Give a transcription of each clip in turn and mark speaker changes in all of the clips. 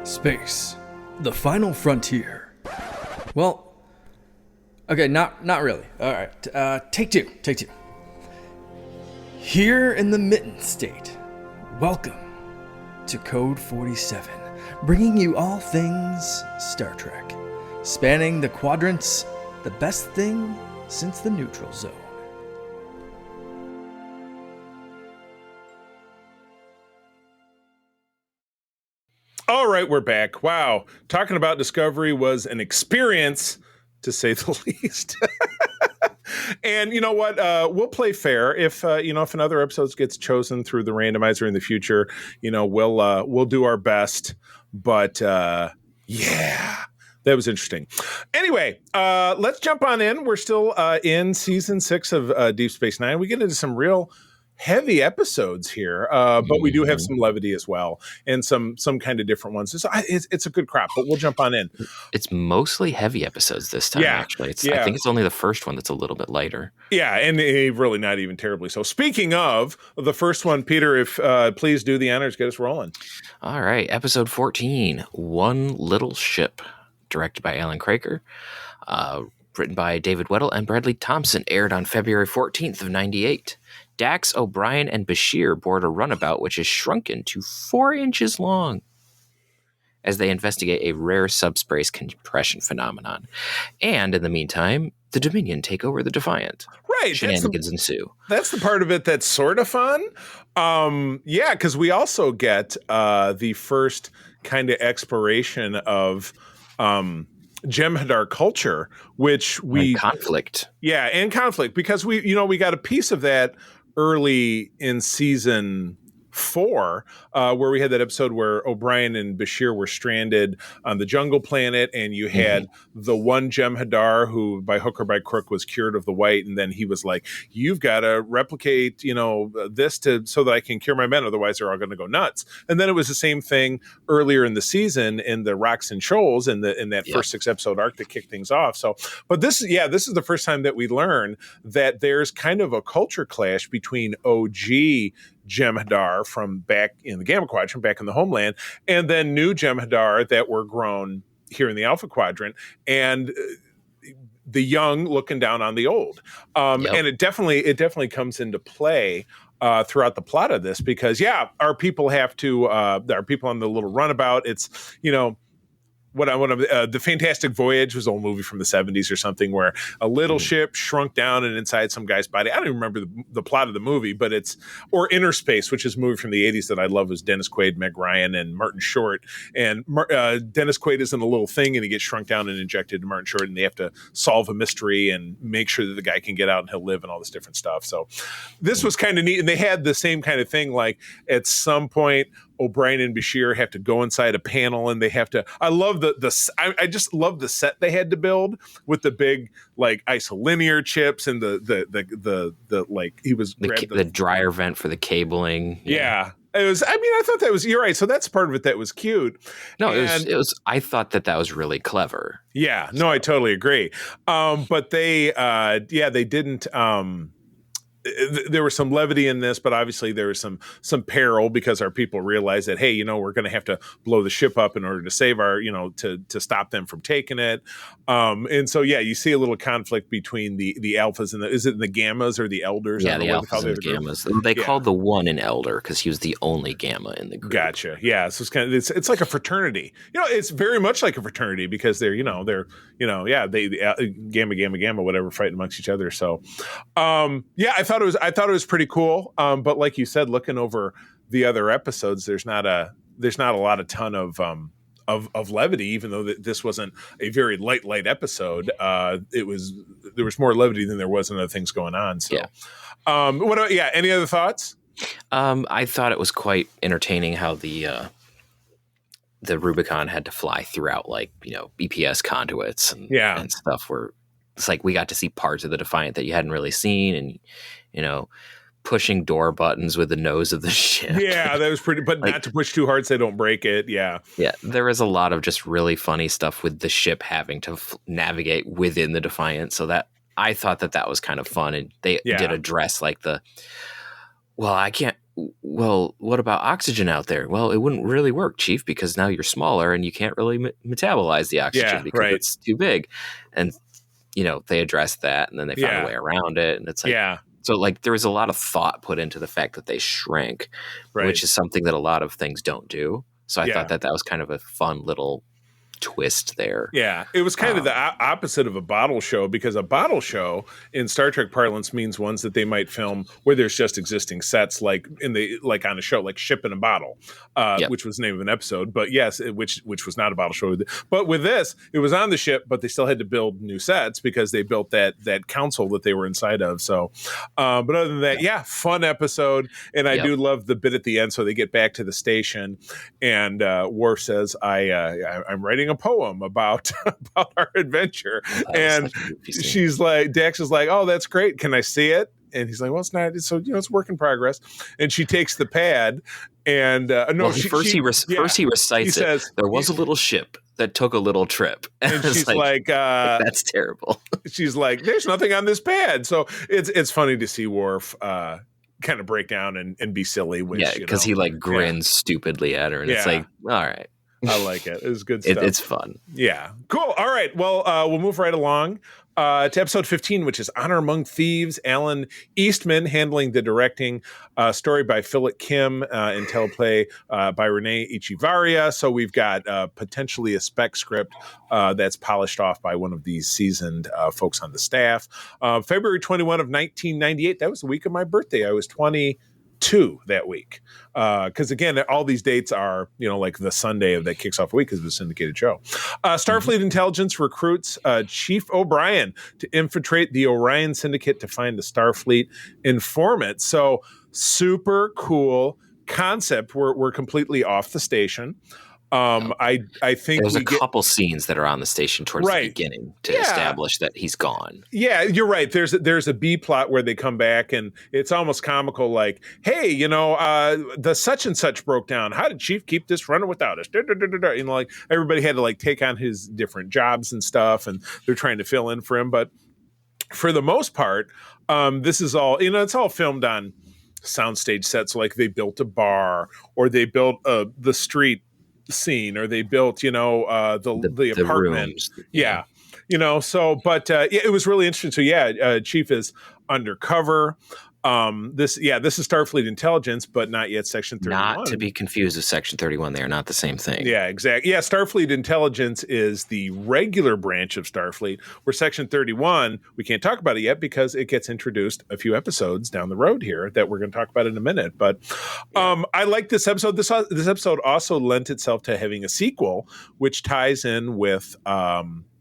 Speaker 1: Space, the final frontier. Well, okay, not really. All right, take two. Here in the Mitten State, welcome to Code 47, bringing you all things Star Trek, spanning the quadrants, the best thing since the neutral zone.
Speaker 2: All right, we're back. Wow. Talking about Discovery was an experience, to say the least. And you know what? We'll play fair. If another episode gets chosen through the randomizer in the future, we'll do our best. But yeah, that was interesting. Anyway, let's jump on in. We're still in season 6 of Deep Space Nine. We get into some real heavy episodes here, but we do have some levity as well, and some kind of different ones. So it's a good crop, but we'll jump on in.
Speaker 3: It's mostly heavy episodes this time, actually. I think it's only the first one that's a little bit lighter.
Speaker 2: Yeah, and really not even terribly so. Speaking of the first one, Peter, if please do the honors, get us rolling.
Speaker 3: All right, episode 14, One Little Ship, directed by Alan Craker, written by David Weddle and Bradley Thompson, aired on February 14th of 98. Dax, O'Brien, and Bashir board a runabout which is shrunken to 4 inches long as they investigate a rare subspace compression phenomenon. And in the meantime, the Dominion take over the Defiant.
Speaker 2: Right.
Speaker 3: Shenanigans ensue.
Speaker 2: That's the part of it that's sort of fun. Because we also get the first kind of exploration of Jem'Hadar culture, which
Speaker 3: and conflict.
Speaker 2: Yeah, and conflict, because we got a piece of that early in season 4, where we had that episode where O'Brien and Bashir were stranded on the jungle planet, and you had the one Jem'Hadar who, by hook or by crook, was cured of the white, and then he was like, "You've got to replicate, this so that I can cure my men, otherwise they're all going to go nuts." And then it was the same thing earlier in the season in the Rocks and Shoals in that first 6 episode arc that kicked things off. So, but this is the first time that we learn that there's kind of a culture clash between OG Jem'Hadar from back in the Gamma Quadrant, back in the homeland, and then new Jem'Hadar that were grown here in the Alpha Quadrant, and the young looking down on the old. And it definitely comes into play throughout the plot of this, because our people have to our people on the little runabout. It's the Fantastic Voyage was an old movie from the 70s or something, where a little ship shrunk down and inside some guy's body. I don't even remember the plot of the movie, but or Inner Space, which is a movie from the 80s that I love, was Dennis Quaid, Meg Ryan, and Martin Short. And Dennis Quaid is in a little thing, and he gets shrunk down and injected to Martin Short, and they have to solve a mystery and make sure that the guy can get out and he'll live and all this different stuff. So this was kind of neat. And they had the same kind of thing, like at some point, O'Brien and Bashir have to go inside a panel, and they have to. I love I just love the set they had to build with the big like isolinear chips and the like he was
Speaker 3: the dryer vent for the cabling.
Speaker 2: Yeah. It was. I mean, I thought that was. You're right. So that's part of it that was cute.
Speaker 3: No, it was. I thought that was really clever.
Speaker 2: Yeah. No, I totally agree. But they didn't. There was some levity in this, but obviously there was some peril, because our people realized that, hey, we're going to have to blow the ship up in order to save our, to stop them from taking it. And so, you see a little conflict between the alphas and is it the gammas or the elders?
Speaker 3: Yeah, the alphas and the gammas. They called the one an elder because he was the only gamma in the group.
Speaker 2: Gotcha. Yeah. So it's like a fraternity. It's very much like a fraternity, because they're gamma, whatever, fighting amongst each other. So, I thought it was pretty cool. But like you said, looking over the other episodes, there's not a ton of levity, even though this wasn't a very light episode. There was more levity than there was in other things going on. So, any other thoughts?
Speaker 3: I thought it was quite entertaining how the Rubicon had to fly throughout, like, BPS conduits and stuff, where it's like we got to see parts of the Defiant that you hadn't really seen, and pushing door buttons with the nose of the ship.
Speaker 2: Yeah, that was pretty, but like, not to push too hard so they don't break it. Yeah.
Speaker 3: Yeah, there was a lot of just really funny stuff with the ship having to navigate within the Defiant, so that I thought that was kind of fun, and they did address like I can't well, what about oxygen out there? Well, it wouldn't really work, Chief, because now you're smaller and you can't really metabolize the oxygen
Speaker 2: Yeah,
Speaker 3: because
Speaker 2: right.
Speaker 3: it's too big. And, they addressed that, and then they found a
Speaker 2: Yeah.
Speaker 3: way around it. And it's like,
Speaker 2: Yeah,
Speaker 3: so like there was a lot of thought put into the fact that they shrank,
Speaker 2: right.
Speaker 3: which is something that a lot of things don't do. So I
Speaker 2: Yeah.
Speaker 3: thought that was kind of a fun little twist there.
Speaker 2: Yeah, it was kind of the opposite of a bottle show, because a bottle show in Star Trek parlance means ones that they might film where there's just existing sets, like on a show, like Ship in a Bottle,
Speaker 3: Yep.
Speaker 2: which was the name of an episode. But yes, which was not a bottle show. But with this, it was on the ship, but they still had to build new sets because they built that council that they were inside of. So, but other than that, yeah, fun episode, and I do love the bit at the end. So they get back to the station, and Worf says, "I'm writing a poem about our adventure," and she's like, Dax is like, "Oh, that's great. Can I see it?" And he's like, "Well, it's not. So it's work in progress." And she takes the pad, and
Speaker 3: first he recites it. Says, "There was a little ship that took a little trip,"
Speaker 2: and she's like,
Speaker 3: "That's terrible."
Speaker 2: She's like, "There's nothing on this pad." So it's funny to see Worf kind of break down and be silly. Which,
Speaker 3: because he like grins stupidly at her, and it's like, all right.
Speaker 2: I like it. It's good stuff.
Speaker 3: It's fun.
Speaker 2: Yeah. Cool. All right. Well, we'll move right along to episode 15, which is Honor Among Thieves. Alan Eastman handling the directing, story by Philip Kim, and teleplay by Renee Echevarria. So we've got potentially a spec script that's polished off by one of these seasoned folks on the staff. February 21 of 1998. That was the week of my birthday. I was 22 that week, because again, all these dates are like the Sunday that kicks off a week because it's a syndicated show. Starfleet Intelligence recruits Chief O'Brien to infiltrate the Orion Syndicate to find the Starfleet informant. So super cool concept. We're completely off the station. I think
Speaker 3: there's a couple scenes that are on the station towards the beginning to establish that he's gone.
Speaker 2: Yeah, you're right. There's a B plot where they come back and it's almost comical, like, "Hey, the such and such broke down. How did Chief keep this running without us?" Like everybody had to like take on his different jobs and stuff, and they're trying to fill in for him. But for the most part, this is all it's all filmed on soundstage sets. Like they built a bar, or they built the street scene, or they built the apartment
Speaker 3: rooms.
Speaker 2: It was really interesting. So Chief is undercover. This is Starfleet Intelligence, but not yet Section 31.
Speaker 3: Not to be confused with Section 31. They are not the same thing.
Speaker 2: Yeah, exactly. Yeah, Starfleet Intelligence is the regular branch of Starfleet, where Section 31, we can't talk about it yet because it gets introduced a few episodes down the road here that we're going to talk about in a minute. But I like this episode. This episode also lent itself to having a sequel, which ties in with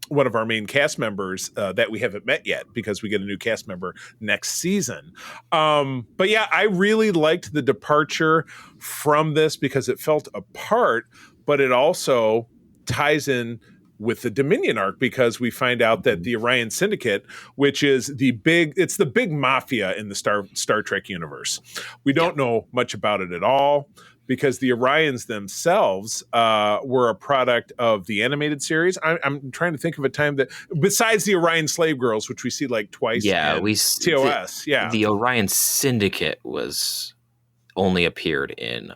Speaker 2: one of our main cast members that we haven't met yet, because we get a new cast member next season. But yeah, I really liked the departure from this because it felt apart, but it also ties in with the Dominion arc, because we find out that the Orion Syndicate, which is the big mafia in the Star Trek universe. We don't know much about it at all, because the Orions themselves were a product of the animated series. I'm trying to think of a time that, besides the Orion Slave Girls, which we see like twice in TOS.
Speaker 3: The Orion Syndicate was only appeared in...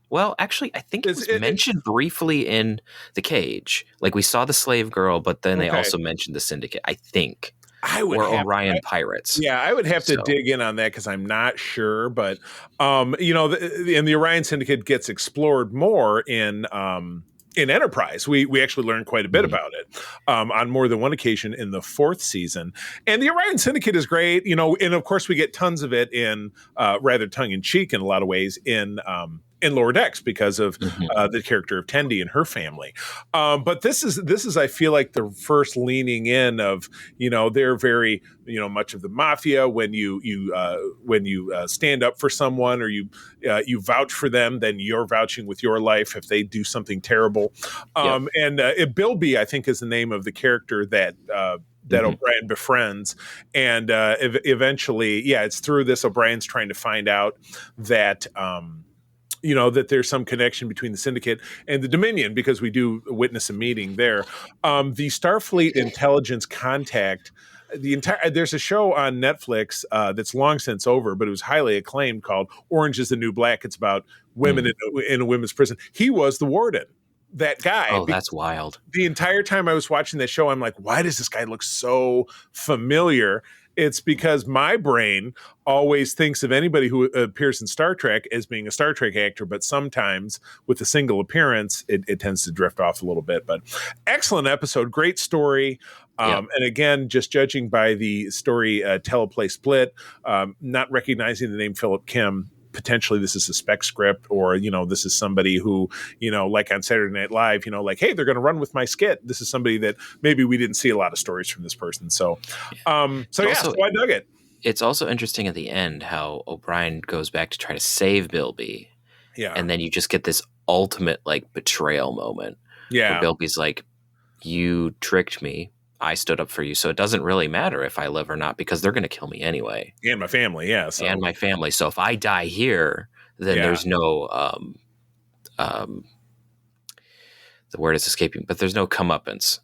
Speaker 3: well, actually, I think it was mentioned briefly in The Cage. Like, we saw the Slave Girl, but then they also mentioned the Syndicate, I think. Orion Pirates.
Speaker 2: Yeah, I would have to dig in on that because I'm not sure. But, and the Orion Syndicate gets explored more in Enterprise. We actually learned quite a bit about it on more than one occasion in the 4th season. And the Orion Syndicate is great, and of course we get tons of it in rather tongue-in-cheek in a lot of ways in Lower Decks because of the character of Tendi and her family. But this is I feel like the first leaning in of, they're very, much of the mafia. When you stand up for someone, or you vouch for them, then you're vouching with your life if they do something terrible. And Bilby, I think, is the name of the character that O'Brien befriends. And eventually, it's through this, O'Brien's trying to find out that that there's some connection between the Syndicate and the Dominion, because we do witness a meeting there. The Starfleet Intelligence contact there's a show on Netflix that's long since over, but it was highly acclaimed called Orange is the New Black. It's about women in a women's prison. He was the warden. That guy.
Speaker 3: Oh, that's wild.
Speaker 2: The entire time I was watching that show, I'm like, why does this guy look so familiar? It's because my brain always thinks of anybody who appears in Star Trek as being a Star Trek actor, but sometimes with a single appearance, it tends to drift off a little bit. But excellent episode, great story. And again, just judging by the story teleplay split, not recognizing the name Philip Kim, potentially this is a spec script, or, this is somebody who, like on Saturday Night Live, like, hey, they're going to run with my skit. This is somebody that maybe we didn't see a lot of stories from this person. So I dug it.
Speaker 3: It's also interesting at the end how O'Brien goes back to try to save Bilby.
Speaker 2: Yeah.
Speaker 3: And then you just get this ultimate like betrayal moment.
Speaker 2: Yeah.
Speaker 3: Where Bilby's like, you tricked me. I stood up for you. So it doesn't really matter if I live or not, because they're going to kill me anyway.
Speaker 2: And my family. Yeah. So.
Speaker 3: And my family. So if I die here, then there's no, the word is escaping, but there's no comeuppance.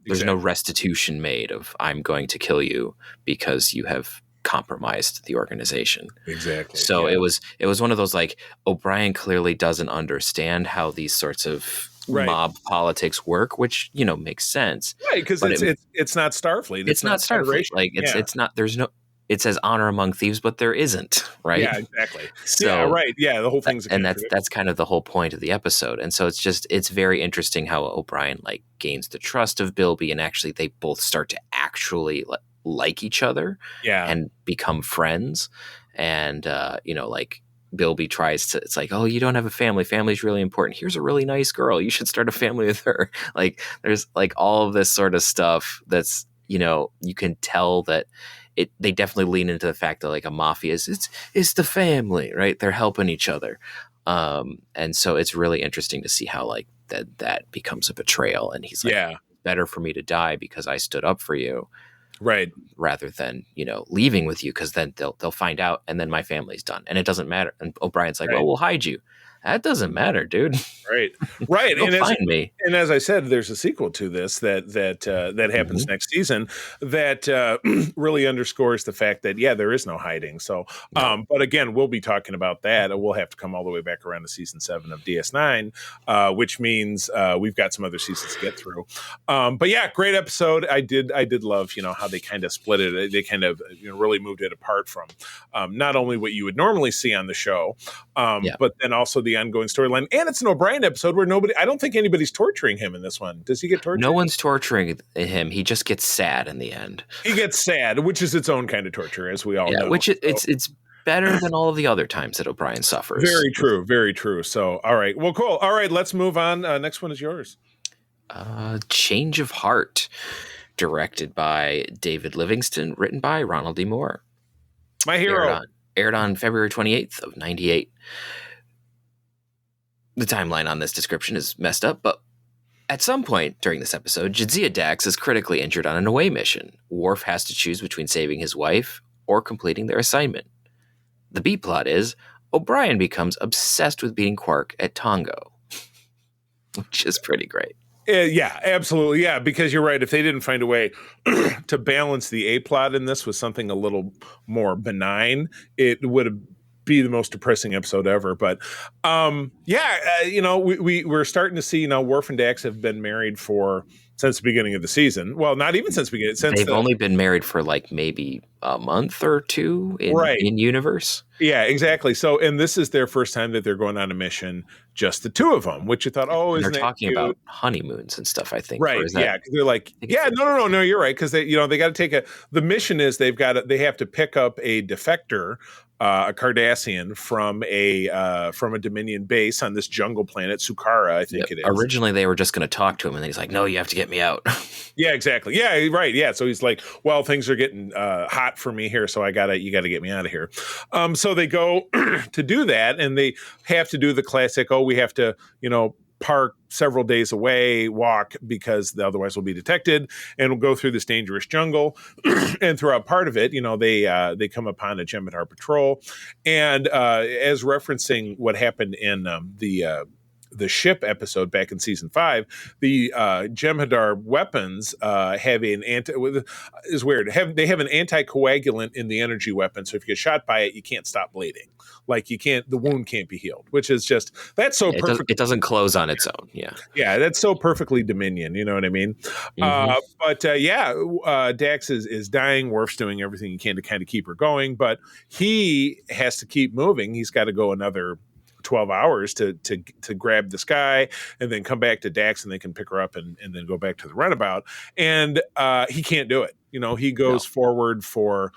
Speaker 3: There's no restitution made of I'm going to kill you because you have compromised the organization.
Speaker 2: Exactly.
Speaker 3: So it was one of those, like, O'Brien clearly doesn't understand how these sorts of mob politics work, which makes sense,
Speaker 2: right? Because it's not Starfleet.
Speaker 3: It's not Starfleet. Like it's not. There's no. It says honor among thieves, but there isn't. Right?
Speaker 2: Yeah, exactly.
Speaker 3: So,
Speaker 2: right. Yeah, the whole thing's
Speaker 3: and that's kind of the whole point of the episode. And so it's very interesting how O'Brien like gains the trust of Bilby, and actually they both start to actually like each other, and become friends, and like. Bilby tries to, it's like, oh, you don't have a family. Family's really important. Here's a really nice girl. You should start a family with her. Like, there's like all of this sort of stuff that's, you can tell that they definitely lean into the fact that like a mafia it's the family, right? They're helping each other. And so it's really interesting to see how like that becomes a betrayal. And he's like, better for me to die because I stood up for you.
Speaker 2: Right.
Speaker 3: Rather than, leaving with you, because then they'll find out and then my family's done. And it doesn't matter. And O'Brien's like, well, we'll hide you. That doesn't matter, dude.
Speaker 2: Right. Right.
Speaker 3: And find me.
Speaker 2: And as I said, there's a sequel to this that happens next season that really underscores the fact that, there is no hiding. So, but again, we'll be talking about that. We'll have to come all the way back around to season 7 of DS9, which means we've got some other seasons to get through. But yeah, great episode. I did love, how they kind of split it. They kind of really moved it apart from not only what you would normally see on the show, but then also the ongoing storyline. And it's an O'Brien episode where I don't think anybody's torturing him in this one. Does he get tortured?
Speaker 3: No one's torturing him. He just gets sad in the end.
Speaker 2: He gets sad, which is its own kind of torture, as we all know.
Speaker 3: Which it's better than all of the other times that O'Brien suffers.
Speaker 2: Very true. Very true. So, all right. Well, cool. All right. Let's move on. Next one is yours.
Speaker 3: Change of Heart, directed by David Livingston, written by Ronald D. Moore.
Speaker 2: My hero.
Speaker 3: Aired on February 28th of 98. The timeline on this description is messed up, but at some point during this episode, Jadzia Dax is critically injured on an away mission. Worf has to choose between saving his wife or completing their assignment. The B-plot is O'Brien becomes obsessed with beating Quark at Tongo, which is pretty great.
Speaker 2: Yeah, absolutely. Yeah, because you're right. If they didn't find a way to balance the A-plot in this with something a little more benign, it would have be the most depressing episode ever. But we're starting to see Worf and Dax have been married since the beginning of the season. Well, not even since the beginning.
Speaker 3: They've only been married for like maybe a month or two in universe.
Speaker 2: Yeah, exactly. So, and this is their first time that they're going on a mission, just the two of them, which you thought,
Speaker 3: they're talking about honeymoons and stuff, I think.
Speaker 2: Right. Yeah. Cause they're like, no, you're right. Cause they got to take the mission is they have to pick up a defector, a Cardassian from a Dominion base on this jungle planet, Sukara, I think it is.
Speaker 3: Originally, they were just going to talk to him, and then he's like, "No, you have to get me out."
Speaker 2: Yeah, exactly. Yeah, right. Yeah, so he's like, "Well, things are getting hot for me here, so you got to get me out of here." So they go to do that, and they have to do the classic. Oh, we have to, park several days away, walk, because otherwise we'll be detected, and we'll go through this dangerous jungle. And throughout part of it, they come upon a Jem'Hadar patrol, and as referencing what happened in the ship episode back in season 5, the Jem'Hadar weapons have an is weird. They have an anticoagulant in the energy weapon, so if you get shot by it, you can't stop bleeding. Like the wound can't be healed, which is just that's so perfect.
Speaker 3: It doesn't close on its own.
Speaker 2: Yeah, that's so perfectly Dominion. You know what I mean? But Dax is dying. Worf's doing everything he can to kind of keep her going, but he has to keep moving. He's got to go another 12 hours to grab this guy and then come back to Dax, and they can pick her up and then go back to the runabout. And he can't do it. He goes forward for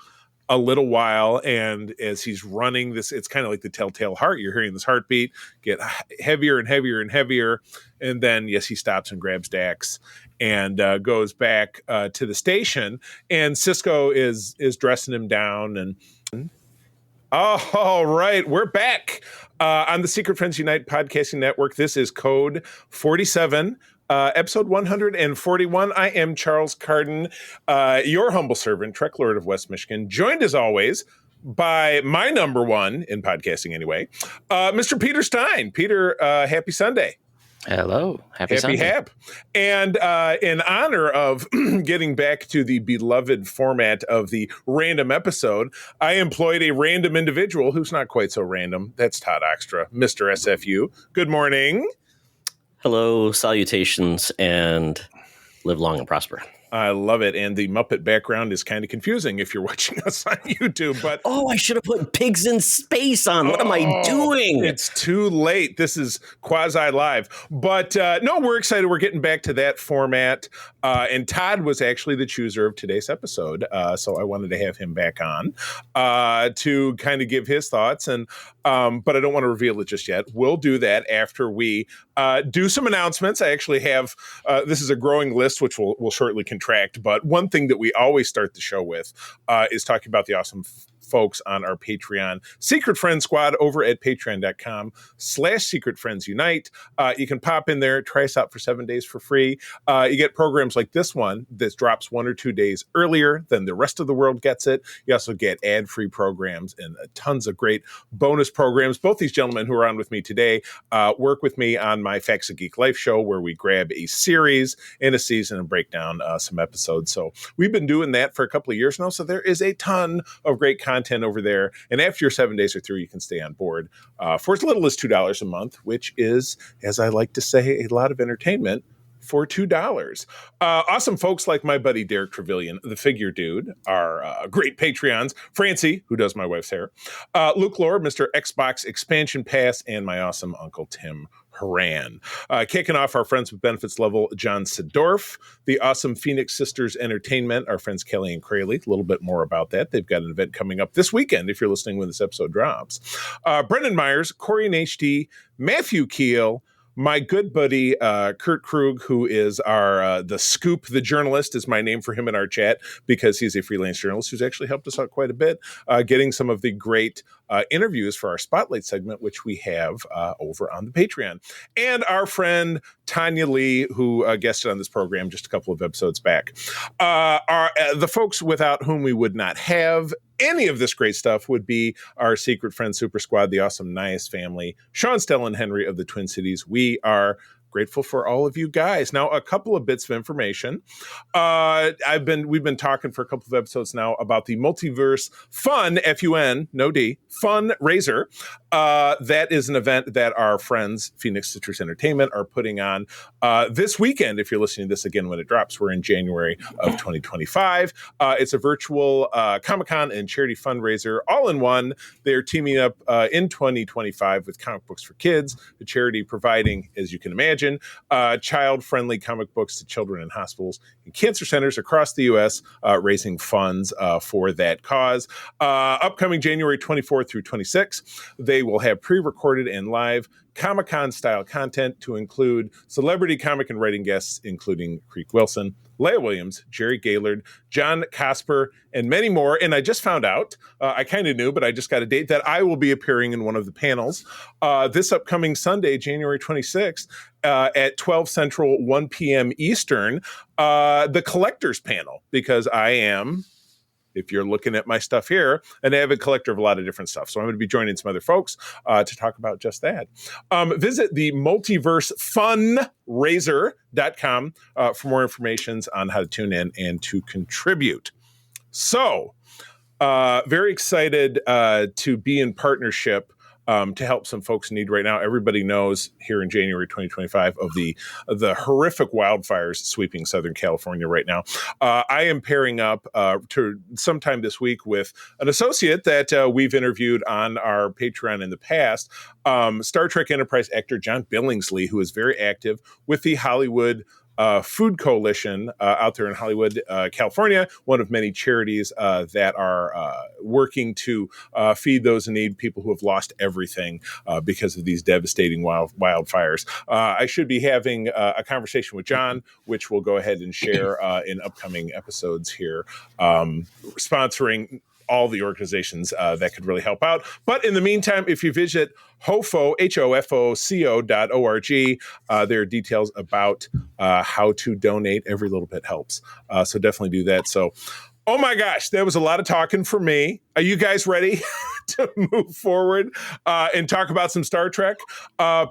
Speaker 2: a little while, and as he's running this, it's kind of like the telltale heart. You're hearing this heartbeat get heavier and heavier and heavier, and then he stops and grabs Dax and goes back to the station, and Sisko is dressing him down. And all right, we're back on the Secret Friends Unite podcasting network. This is Code 47. Episode 141. I am Charles Carden, your humble servant, Trek Lord of West Michigan, joined as always by my number one in podcasting anyway, Mr. Peter Stein. Peter, happy Sunday.
Speaker 3: Hello. Happy Sunday.
Speaker 2: Hap. And in honor of getting back to the beloved format of the random episode, I employed a random individual who's not quite so random. That's Todd Oxtra, Mr. SFU. Good morning.
Speaker 4: Hello, salutations, and live long and prosper.
Speaker 2: I love it. And the Muppet background is kind of confusing if you're watching us on YouTube. But
Speaker 4: I should have put Pigs in Space on. What am I doing?
Speaker 2: It's too late. This is quasi live. But no, we're excited. We're getting back to that format. And Todd was actually the chooser of today's episode. So I wanted to have him back on to kind of give his thoughts. And but I don't want to reveal it just yet. We'll do that after we do some announcements. I actually have this is a growing list, which we'll shortly contract. But one thing that we always start the show with is talking about the awesome folks on our Patreon Secret Friend Squad over at patreon.com/secretfriendsunite. You can pop in there, try us out for 7 days for free. You get programs like this one that drops 1 or 2 days earlier than the rest of the world gets it. You also get ad-free programs and tons of great bonus programs. Both these gentlemen who are on with me today work with me on my Facts of Geek Life show, where we grab a series in a season and break down some episodes. So we've been doing that for a couple of years now. So there is a ton of great content over there. And after your 7 days are through, you can stay on board for as little as $2 a month, which is, as I like to say, a lot of entertainment for $2. Awesome folks like my buddy Derek Trevelyan, the Figure Dude, are great Patreons. Francie, who does my wife's hair. Luke Lord, Mr. Xbox Expansion Pass, and my awesome Uncle Tim Haran. Kicking off our Friends with Benefits level, John Sidorf, the awesome Phoenix Sisters Entertainment, our friends Kelly and Crayley. A little bit more about that. They've got an event coming up this weekend if you're listening when this episode drops. Brendan Myers, Corey and HD, Matthew Keel, my good buddy Kurt Krug, who is our the Scoop, the journalist, is my name for him in our chat because he's a freelance journalist who's actually helped us out quite a bit, getting some of the great interviews for our Spotlight segment, which we have over on the Patreon. And our friend Tanya Lee, who guested on this program just a couple of episodes back, are the folks without whom we would not have any of this great stuff would be our Secret Friend Super Squad, the awesome Nias family, Sean, Stella, and Henry of the Twin Cities. We are grateful for all of you guys. Now, a couple of bits of information. We've been talking for a couple of episodes now about the Multiverse Fun, F-U-N, no D, fundraiser. That is an event that our friends, Phoenix Citrus Entertainment, are putting on this weekend. If you're listening to this again when it drops, we're in January of 2025. It's a virtual Comic-Con and charity fundraiser all in one. They're teaming up in 2025 with Comic Books for Kids, the charity providing, as you can imagine, child-friendly comic books to children in hospitals and cancer centers across the U.S., raising funds for that cause. Upcoming January 24th through 26th, they will have pre-recorded and live Comic-Con style content to include celebrity comic and writing guests, including Creek Wilson, Leia Williams, Jerry Gaylord, John Casper, and many more. And I just found out, I kind of knew, but I just got a date that I will be appearing in one of the panels this upcoming Sunday, January 26th, at 12 Central, 1 p.m. Eastern, the collectors panel, because I am if you're looking at my stuff here, an avid collector of a lot of different stuff. So I'm going to be joining some other folks to talk about just that. Visit the multiversefunraiser.com for more information on how to tune in and to contribute. So, very excited to be in partnership to help some folks in need right now. Everybody knows here in January 2025 of the horrific wildfires sweeping Southern California right now. I am pairing up to sometime this week with an associate that we've interviewed on our Patreon in the past, Star Trek Enterprise actor John Billingsley, who is very active with the Hollywood Food Coalition out there in Hollywood, California, one of many charities that are working to feed those in need, people who have lost everything because of these devastating wildfires. I should be having a conversation with John, which we'll go ahead and share in upcoming episodes here, sponsoring all the organizations that could really help out. But in the meantime, if you visit hofoco.org, there are details about how to donate. Every little bit helps. So definitely do that. So, oh my gosh, that was a lot of talking for me. Are you guys ready to move forward and talk about some Star Trek?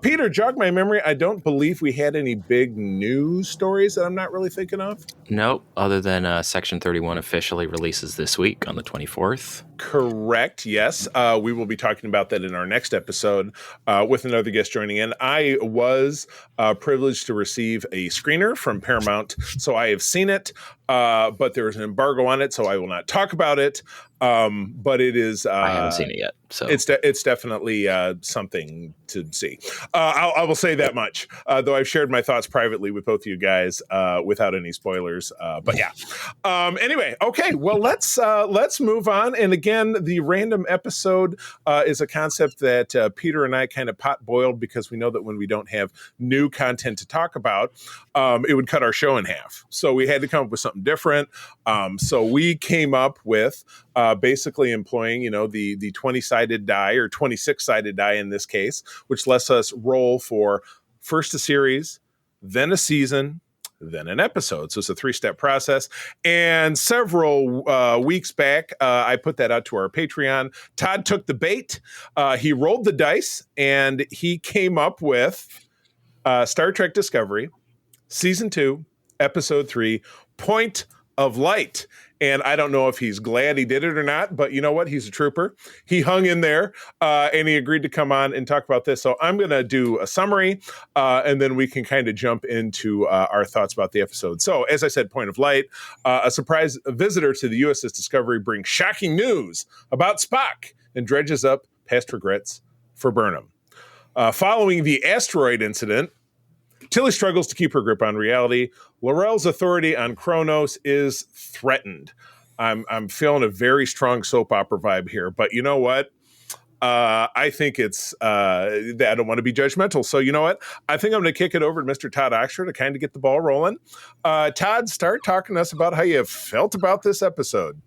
Speaker 2: Peter, jog my memory. I don't believe we had any big news stories that I'm not really thinking of.
Speaker 3: Nope, other than Section 31 officially releases this week on the 24th.
Speaker 2: Correct. Yes. We will be talking about that in our next episode with another guest joining in. I was privileged to receive a screener from Paramount, so I have seen it, but there is an embargo on it, so I will not talk about it. But it is.
Speaker 3: I haven't seen it yet, so
Speaker 2: it's definitely something to see. I will say that much. Though I've shared my thoughts privately with both of you guys without any spoilers. But yeah. Anyway, okay. Well, let's move on. And again, the random episode is a concept that Peter and I kind of pot boiled because we know that when we don't have new content to talk about, it would cut our show in half. So we had to come up with something different. So we came up with basically employing, the 20-sided die or 26-sided die in this case, which lets us roll for first a series, then a season, then an episode. So it's a 3-step process. And several weeks back, I put that out to our Patreon. Todd took the bait. He rolled the dice, and he came up with Star Trek Discovery, Season 2, Episode 3, Point of Light. And I don't know if he's glad he did it or not, but you know what? He's a trooper. He hung in there, and he agreed to come on and talk about this. So I'm going to do a summary, and then we can kind of jump into our thoughts about the episode. So as I said, Point of Light, a surprise visitor to the USS Discovery brings shocking news about Spock and dredges up past regrets for Burnham. Following the asteroid incident, Tilly struggles to keep her grip on reality. L'Orel's authority on Kronos is threatened. I'm feeling a very strong soap opera vibe here, but you know what? I think it's I don't want to be judgmental. So you know what? I think I'm going to kick it over to Mr. Todd Oxtra to kind of get the ball rolling. Todd, start talking to us about how you felt about this episode.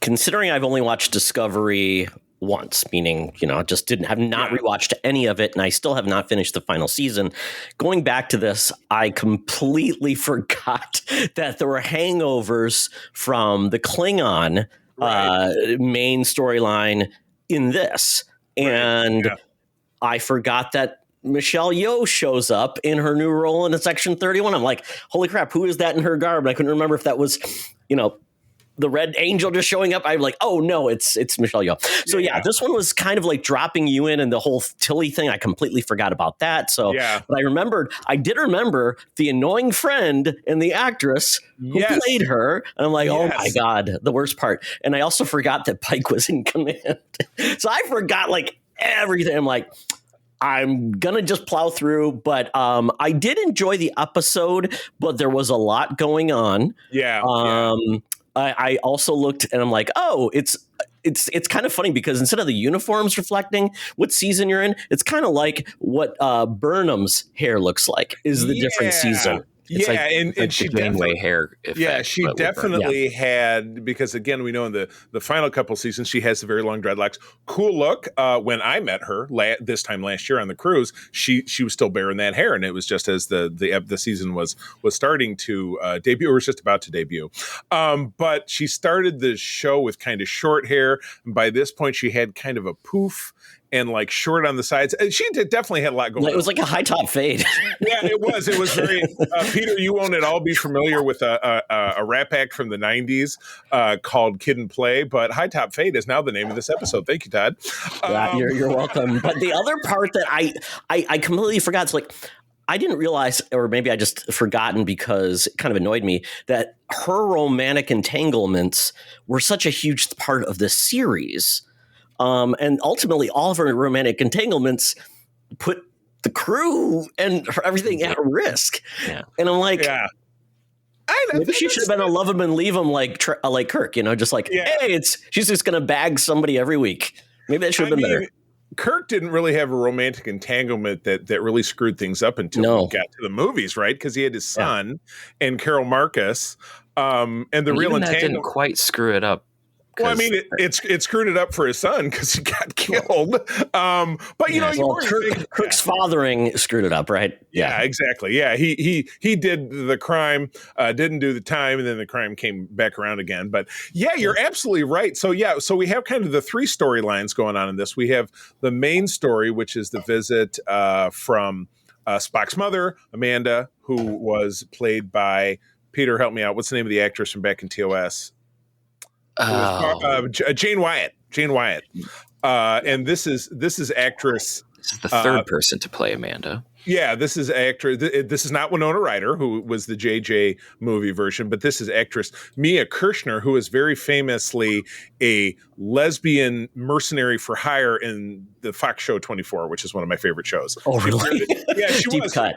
Speaker 4: Considering I've only watched Discovery once, meaning, just rewatched any of it, and I still have not finished the final season. Going back to this, I completely forgot that there were hangovers from the Klingon main storyline in this. And I forgot that Michelle Yeoh shows up in her new role in Section 31. I'm like, holy crap, who is that in her garb? And I couldn't remember if that was, the Red Angel just showing up. I'm like, oh no, it's Michelle Yeoh. So yeah, this one was kind of like dropping you in, and the whole Tilly thing, I completely forgot about that. So, but I did remember the annoying friend and the actress who played her. And I'm like, oh my God, the worst part. And I also forgot that Pike was in command. So I forgot like everything. I'm like, I'm going to just plow through, but I did enjoy the episode, but there was a lot going on. I also looked and I'm like, oh, it's kind of funny because instead of the uniforms reflecting what season you're in, it's kind of like what Burnham's hair looks like is the different season.
Speaker 3: It's
Speaker 2: Yeah,
Speaker 3: like,
Speaker 2: and
Speaker 3: the
Speaker 2: she
Speaker 3: Janeway
Speaker 2: definitely,
Speaker 3: hair effect.
Speaker 2: yeah, she
Speaker 3: but with her.
Speaker 2: definitely had, because again, we know in the final couple seasons she has the very long dreadlocks. Cool look. When I met her this time last year on the cruise, she was still bearing that hair, and it was just as the season was starting to debut, or was just about to debut. But she started the show with kind of short hair, and by this point she had kind of a poof and like short on the sides. And she definitely had a lot going on.
Speaker 4: It was like a high top fade.
Speaker 2: Yeah, it was. It was very. Peter, you won't at all be familiar with a rap act from the '90s called "Kid and Play," but "High Top Fade" is now the name of this episode. Thank you, Todd.
Speaker 4: Yeah, you're welcome. But the other part that I completely forgot. It's like, I didn't realize, or maybe I just forgotten because it kind of annoyed me, that her romantic entanglements were such a huge part of the series. And ultimately, all of her romantic entanglements put the crew and everything at risk.
Speaker 3: Yeah.
Speaker 4: And I'm like,
Speaker 2: Yeah.
Speaker 4: maybe she should have been a love him and leave him like Kirk, just like, hey, she's just going to bag somebody every week. Maybe that should have been better.
Speaker 2: Kirk didn't really have a romantic entanglement that really screwed things up until we got to the movies, right? Because he had his son and Carol Marcus, and the real entanglement
Speaker 3: didn't quite screw it up.
Speaker 2: Well, I mean, it screwed it up for his son because he got killed. But
Speaker 4: Kirk's fathering screwed it up, right?
Speaker 2: Yeah, exactly. Yeah, he did the crime, didn't do the time, and then the crime came back around again. But yeah, you're absolutely right. So so we have kind of the three storylines going on in this. We have the main story, which is the visit from Spock's mother, Amanda, who was played by Peter. Help me out. What's the name of the actress from back in TOS? Jane Wyatt. And this is actress.
Speaker 3: This is the third person to play Amanda.
Speaker 2: Yeah, this is actress. This is not Winona Ryder, who was the JJ movie version, but this is actress Mia Kirshner, who is very famously a lesbian mercenary for hire in the Fox show 24, which is one of my favorite shows.
Speaker 4: Oh, really?
Speaker 2: Yeah, she
Speaker 4: Deep
Speaker 2: was.
Speaker 4: cut.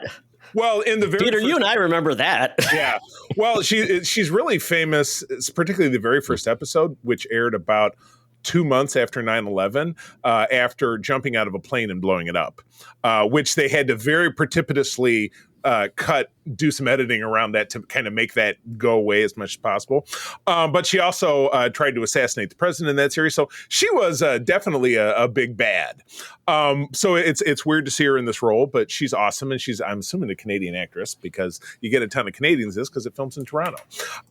Speaker 2: Well, in the very
Speaker 4: Peter, you and I remember that.
Speaker 2: Yeah. Well, she's really famous, particularly the very first episode, which aired about 2 months after 9/11, after jumping out of a plane and blowing it up, which they had to very precipitously do some editing around that to kind of make that go away as much as possible. But she also tried to assassinate the president in that series. So she was definitely a big bad. So it's weird to see her in this role, but she's awesome. And I'm assuming, a Canadian actress, because you get a ton of Canadians this because it films in Toronto.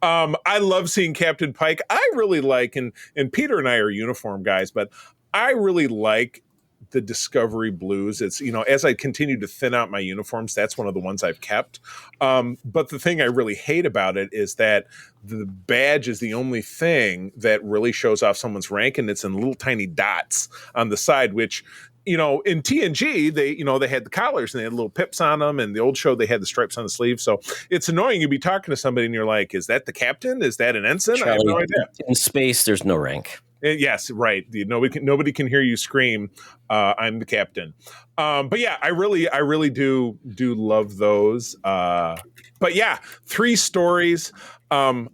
Speaker 2: I love seeing Captain Pike. I really like, and Peter and I are uniform guys, but I really like the Discovery blues. It's, as I continue to thin out my uniforms, that's one of the ones I've kept. But the thing I really hate about it is that the badge is the only thing that really shows off someone's rank, and it's in little tiny dots on the side, which, in TNG, they had the collars and they had little pips on them, and the old show, they had the stripes on the sleeve. So it's annoying. You'd be talking to somebody and you're like, is that the captain? Is that an ensign?
Speaker 4: Charlie,
Speaker 2: I have no idea.
Speaker 4: In space, there's no rank.
Speaker 2: Yes, right. Nobody can hear you scream, I'm the captain. But yeah, I really do love those. But yeah, three stories. I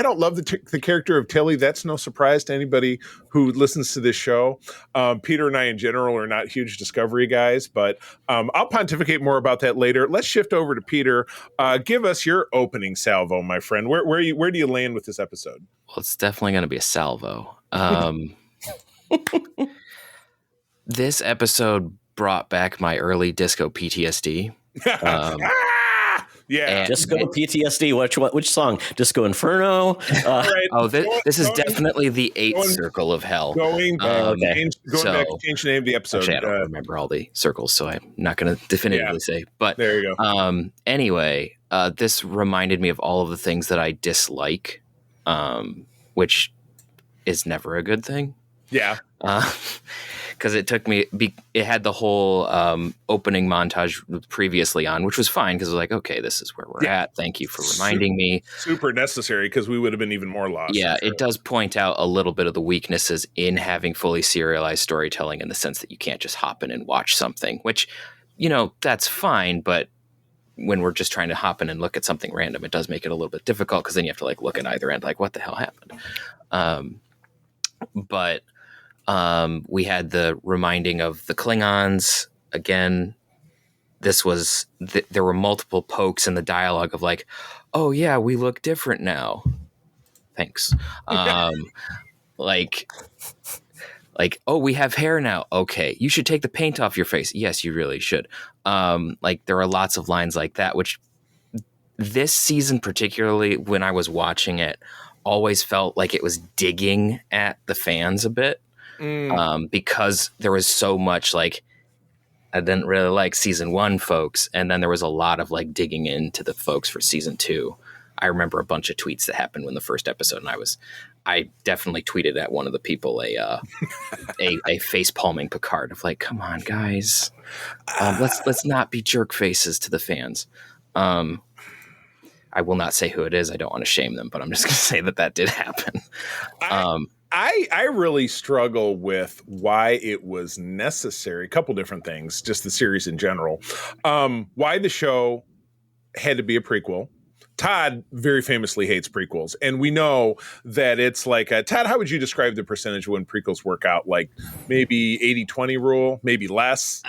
Speaker 2: don't love the character of Tilly. That's no surprise to anybody who listens to this show. Peter and I in general are not huge Discovery guys, but I'll pontificate more about that later. Let's shift over to Peter. Give us your opening salvo, my friend. Where do you land with this episode?
Speaker 3: Well, it's definitely going to be a salvo. This episode brought back my early disco PTSD.
Speaker 2: Yeah,
Speaker 4: Disco PTSD. Which song? Disco Inferno.
Speaker 2: Right.
Speaker 3: Oh, this is definitely the eighth circle of hell.
Speaker 2: Going back to change the name of the episode.
Speaker 3: Actually, I don't remember all the circles, so I'm not going to definitively say. But
Speaker 2: there you go.
Speaker 3: Anyway, this reminded me of all of the things that I dislike, which is never a good thing.
Speaker 2: Yeah.
Speaker 3: Because it took me, it had the whole opening montage previously on, which was fine because I was like, okay, this is where we're at. Thank you for reminding me.
Speaker 2: Super necessary because we would have been even more lost.
Speaker 3: Yeah, it does point out a little bit of the weaknesses in having fully serialized storytelling, in the sense that you can't just hop in and watch something, which, that's fine. But when we're just trying to hop in and look at something random, it does make it a little bit difficult because then you have to look at either end, what the hell happened? But we had the reminding of the Klingons again, this was there were multiple pokes in the dialogue of like, oh yeah, we look different now. Thanks. Like, oh, we have hair now. Okay, you should take the paint off your face. Yes, you really should. Like, there are lots of lines like that, which this season, particularly when I was watching it, always felt like it was digging at the fans a bit, because there was so much like, I didn't really like season 1 folks, and then there was a lot of like digging into the folks for season 2. I remember a bunch of tweets that happened when the first episode, and I definitely tweeted at one of the people a face palming Picard of like, come on guys, let's not be jerk faces to the fans. I will not say who it is. I don't want to shame them, but I'm just going to say that did happen.
Speaker 2: I really struggle with why it was necessary. A couple different things, just the series in general. Why the show had to be a prequel. Todd very famously hates prequels, and we know that it's like Todd, how would you describe the percentage when prequels work out? Like maybe 80-20 rule, maybe less?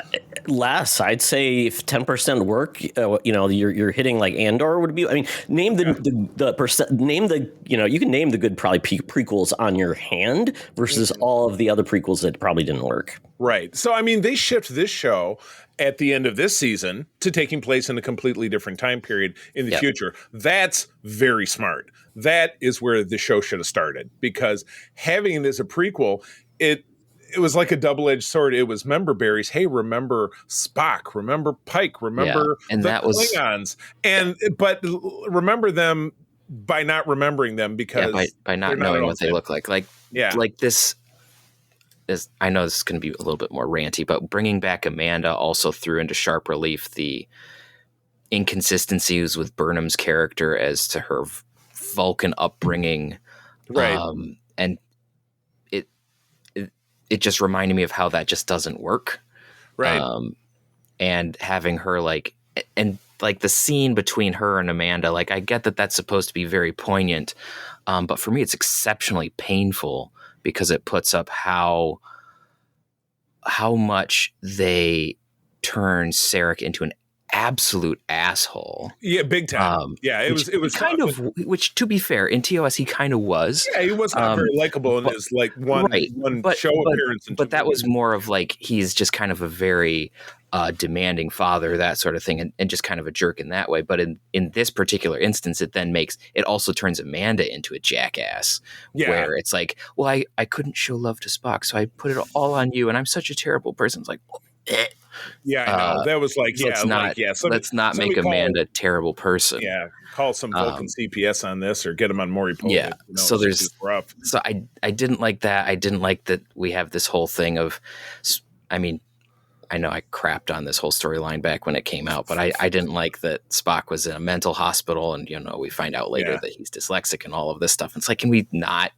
Speaker 4: Less. I'd say if 10% work, you're hitting like Andor would be. I mean, name the percent. Name the you can name the good probably prequels on your hand versus all of the other prequels that probably didn't work.
Speaker 2: Right. So I mean, they shift this show at the end of this season to taking place in a completely different time period in the future. That's very smart. That is where the show should have started, because having it as a prequel, it was like a double-edged sword. It was member berries. Hey, remember Spock, remember Pike, remember
Speaker 3: and
Speaker 2: the
Speaker 3: that was
Speaker 2: Klingons. But remember them by not remembering them, because
Speaker 3: by not knowing what they look like. Like this. I know this is going to be a little bit more ranty, but bringing back Amanda also threw into sharp relief the inconsistencies with Burnham's character as to her Vulcan upbringing,
Speaker 2: right?
Speaker 3: And it just reminded me of how that just doesn't work,
Speaker 2: right?
Speaker 3: And having her like the scene between her and Amanda, like I get that that's supposed to be very poignant, but for me it's exceptionally painful, because it puts up how much they turn Sarek into an absolute asshole.
Speaker 2: Yeah, big time. It was
Speaker 3: kind of, which to be fair, in TOS he kind of was.
Speaker 2: Yeah, he was not very likable in his like one show appearance.
Speaker 3: But that was more of like, he's just kind of a very demanding father, that sort of thing, and just kind of a jerk in that way. But in this particular instance, it also turns Amanda into a jackass, where it's like, well, I couldn't show love to Spock, so I put it all on you, and I'm such a terrible person. It's like,
Speaker 2: yeah, I know. That was like,
Speaker 3: let's not make Amanda a terrible person.
Speaker 2: Yeah, call some Vulcan CPS on this, or get him on Maury Povich.
Speaker 3: Yeah, so there's rough. So I didn't like that. I didn't like that we have this whole thing of, I mean, I know I crapped on this whole storyline back when it came out, but I didn't like that Spock was in a mental hospital, and we find out later that he's dyslexic and all of this stuff. It's like, can we not?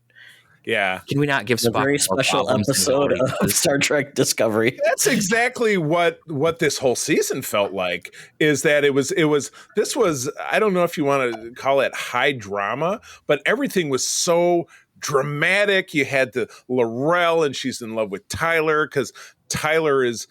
Speaker 3: Yeah. Can we not give Spock
Speaker 4: a very special episode of Star Trek Discovery?
Speaker 2: That's exactly what this whole season felt like, is that this was, I don't know if you want to call it high drama, but everything was so dramatic. You had the L'Rell, and she's in love with Tyler, because Tyler is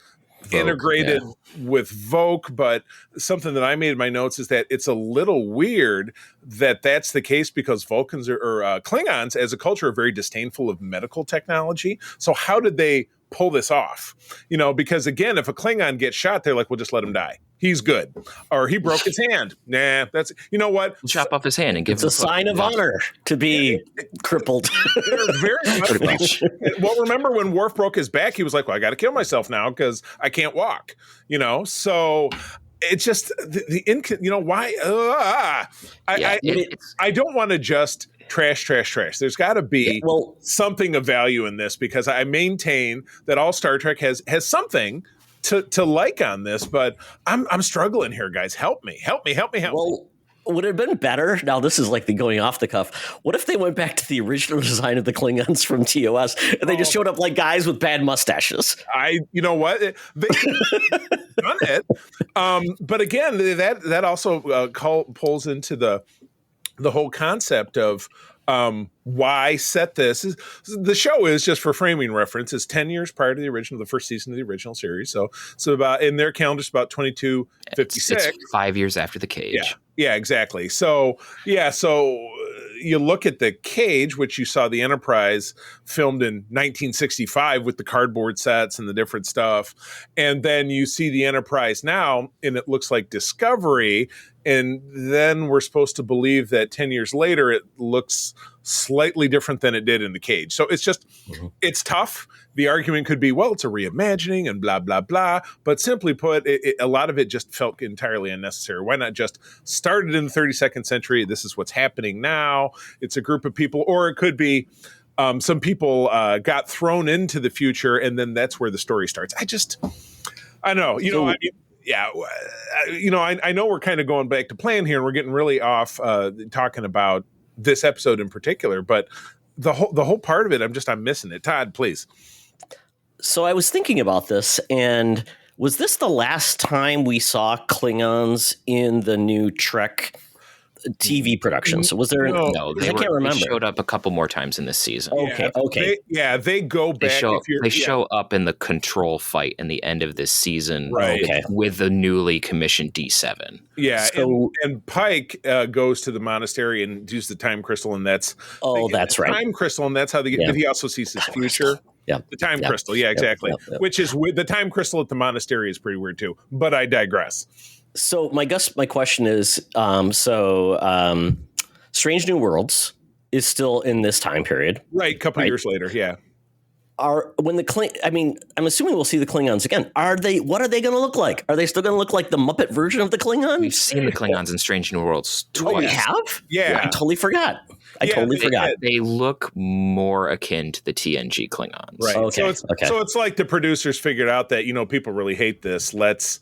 Speaker 2: integrated with Vogue. But something that I made in my notes is that it's a little weird that that's the case, because Vulcans or Klingons as a culture are very disdainful of medical technology. So how did they pull this off? Because again, if a Klingon gets shot, they're like, we'll just let him die. He's good. Or he broke his hand. Nah, that's, what?
Speaker 3: We'll chop off his hand and give him
Speaker 4: a sign of honor to be crippled.
Speaker 2: Very much. Well, remember when Worf broke his back, he was like, well, I got to kill myself now because I can't walk, so it's just why? I don't want to just trash. There's got to be something of value in this, because I maintain that all Star Trek has something to like on this, but I'm struggling here, guys. Help me. Well,
Speaker 4: would it have been better? Now, this is like the going off the cuff. What if they went back to the original design of the Klingons from TOS, and they just showed up like guys with bad mustaches?
Speaker 2: You know what? They done it. But again, that also pulls into the whole concept of Why set this? The show is, just for framing reference, is 10 years prior to the first season of the original series. So about, in their calendar, it's about 2256.
Speaker 3: It's 5 years after The Cage.
Speaker 2: Yeah, exactly. So you look at The Cage, which you saw the Enterprise filmed in 1965 with the cardboard sets and the different stuff. And then you see the Enterprise now, and it looks like Discovery. And then we're supposed to believe that 10 years later, it looks slightly different than it did in The Cage. So it's just, it's tough. The argument could be, well, it's a reimagining and blah, blah, blah. But simply put, a lot of it just felt entirely unnecessary. Why not just start it in the 32nd century? This is what's happening now. It's a group of people, or it could be some people got thrown into the future, and then that's where the story starts. I know, I know we're kind of going back to plan here, and we're getting really off talking about this episode in particular, but the whole part of it, I'm missing it. Todd, please.
Speaker 4: So I was thinking about this, and was this the last time we saw Klingons in the new Trek TV productions? Was there?
Speaker 3: No,
Speaker 4: I can't remember.
Speaker 3: They showed up a couple more times in this season.
Speaker 4: Okay.
Speaker 2: They go back.
Speaker 3: They show up in the control fight in the end of this season,
Speaker 2: right?
Speaker 3: With the newly commissioned D7.
Speaker 2: Yeah, and Pike goes to the monastery and uses the time crystal, and that's
Speaker 4: that's right.
Speaker 2: Time crystal, and that's how they get. But he also sees his future.
Speaker 4: Yeah,
Speaker 2: the time crystal. Yeah, exactly.
Speaker 4: Yep.
Speaker 2: Which is the time crystal at the monastery is pretty weird too. But I digress.
Speaker 4: So my question is, Strange New Worlds is still in this time period,
Speaker 2: right? A couple years later, yeah.
Speaker 4: I'm assuming we'll see the Klingons again. What are they going to look like? Are they still going to look like the Muppet version of the Klingons?
Speaker 3: We've seen the Klingons in Strange New Worlds twice.
Speaker 4: Oh, we have?
Speaker 2: Yeah.
Speaker 4: I totally forgot. Forgot.
Speaker 3: They look more akin to the TNG Klingons.
Speaker 2: Right.
Speaker 4: Okay.
Speaker 2: So it's like the producers figured out that, people really hate this. Let's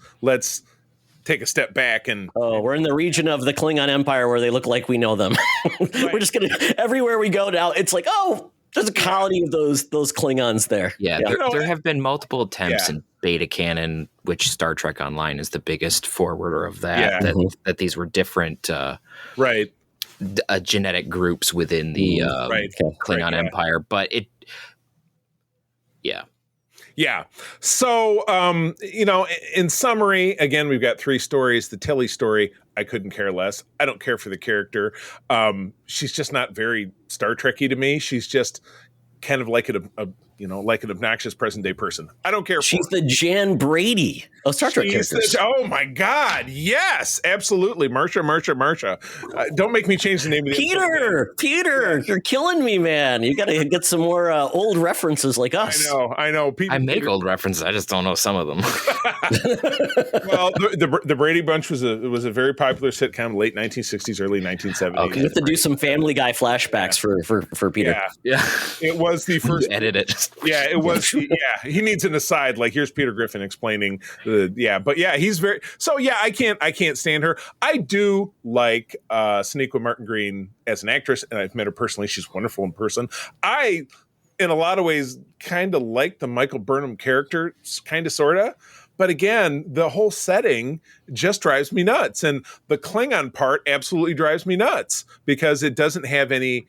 Speaker 2: take a step back and
Speaker 4: we're in the region of the Klingon Empire where they look like we know them.
Speaker 2: Right.
Speaker 4: We're just gonna everywhere we go now. It's like, there's a colony of those Klingons there.
Speaker 3: Yeah, there have been multiple attempts in beta canon, which Star Trek Online is the biggest forwarder of that.
Speaker 2: Yeah.
Speaker 3: That these were different, genetic groups within the Klingon Empire, but
Speaker 2: Yeah. So, in summary, again, we've got 3 stories. The Tilly story, I couldn't care less. I don't care for the character. She's just not very Star Trek-y to me. She's just kind of like like an obnoxious present day person. I don't care.
Speaker 4: She's the Jan Brady of Star Trek characters.
Speaker 2: Oh my God. Yes, absolutely. Marsha. Don't make me change the name of the
Speaker 4: Peter, you're killing me, man. You got to get some more old references like us.
Speaker 2: I know.
Speaker 3: I make old references. I just don't know some of them.
Speaker 2: Well, the Brady Bunch was a very popular sitcom, late 1960s, early 1970s.
Speaker 4: Okay, you have to do some Family Guy flashbacks for Peter.
Speaker 2: Yeah. It was the first.
Speaker 3: Edit it.
Speaker 2: Yeah, it was. He needs an aside. Like, here's Peter Griffin explaining he's very. So I can't stand her. I do like Sonequa Martin Green as an actress, and I've met her personally. She's wonderful in person. I, in a lot of ways, kind of like the Michael Burnham character, kind of, sort of. But again, the whole setting just drives me nuts, and the Klingon part absolutely drives me nuts because it doesn't have any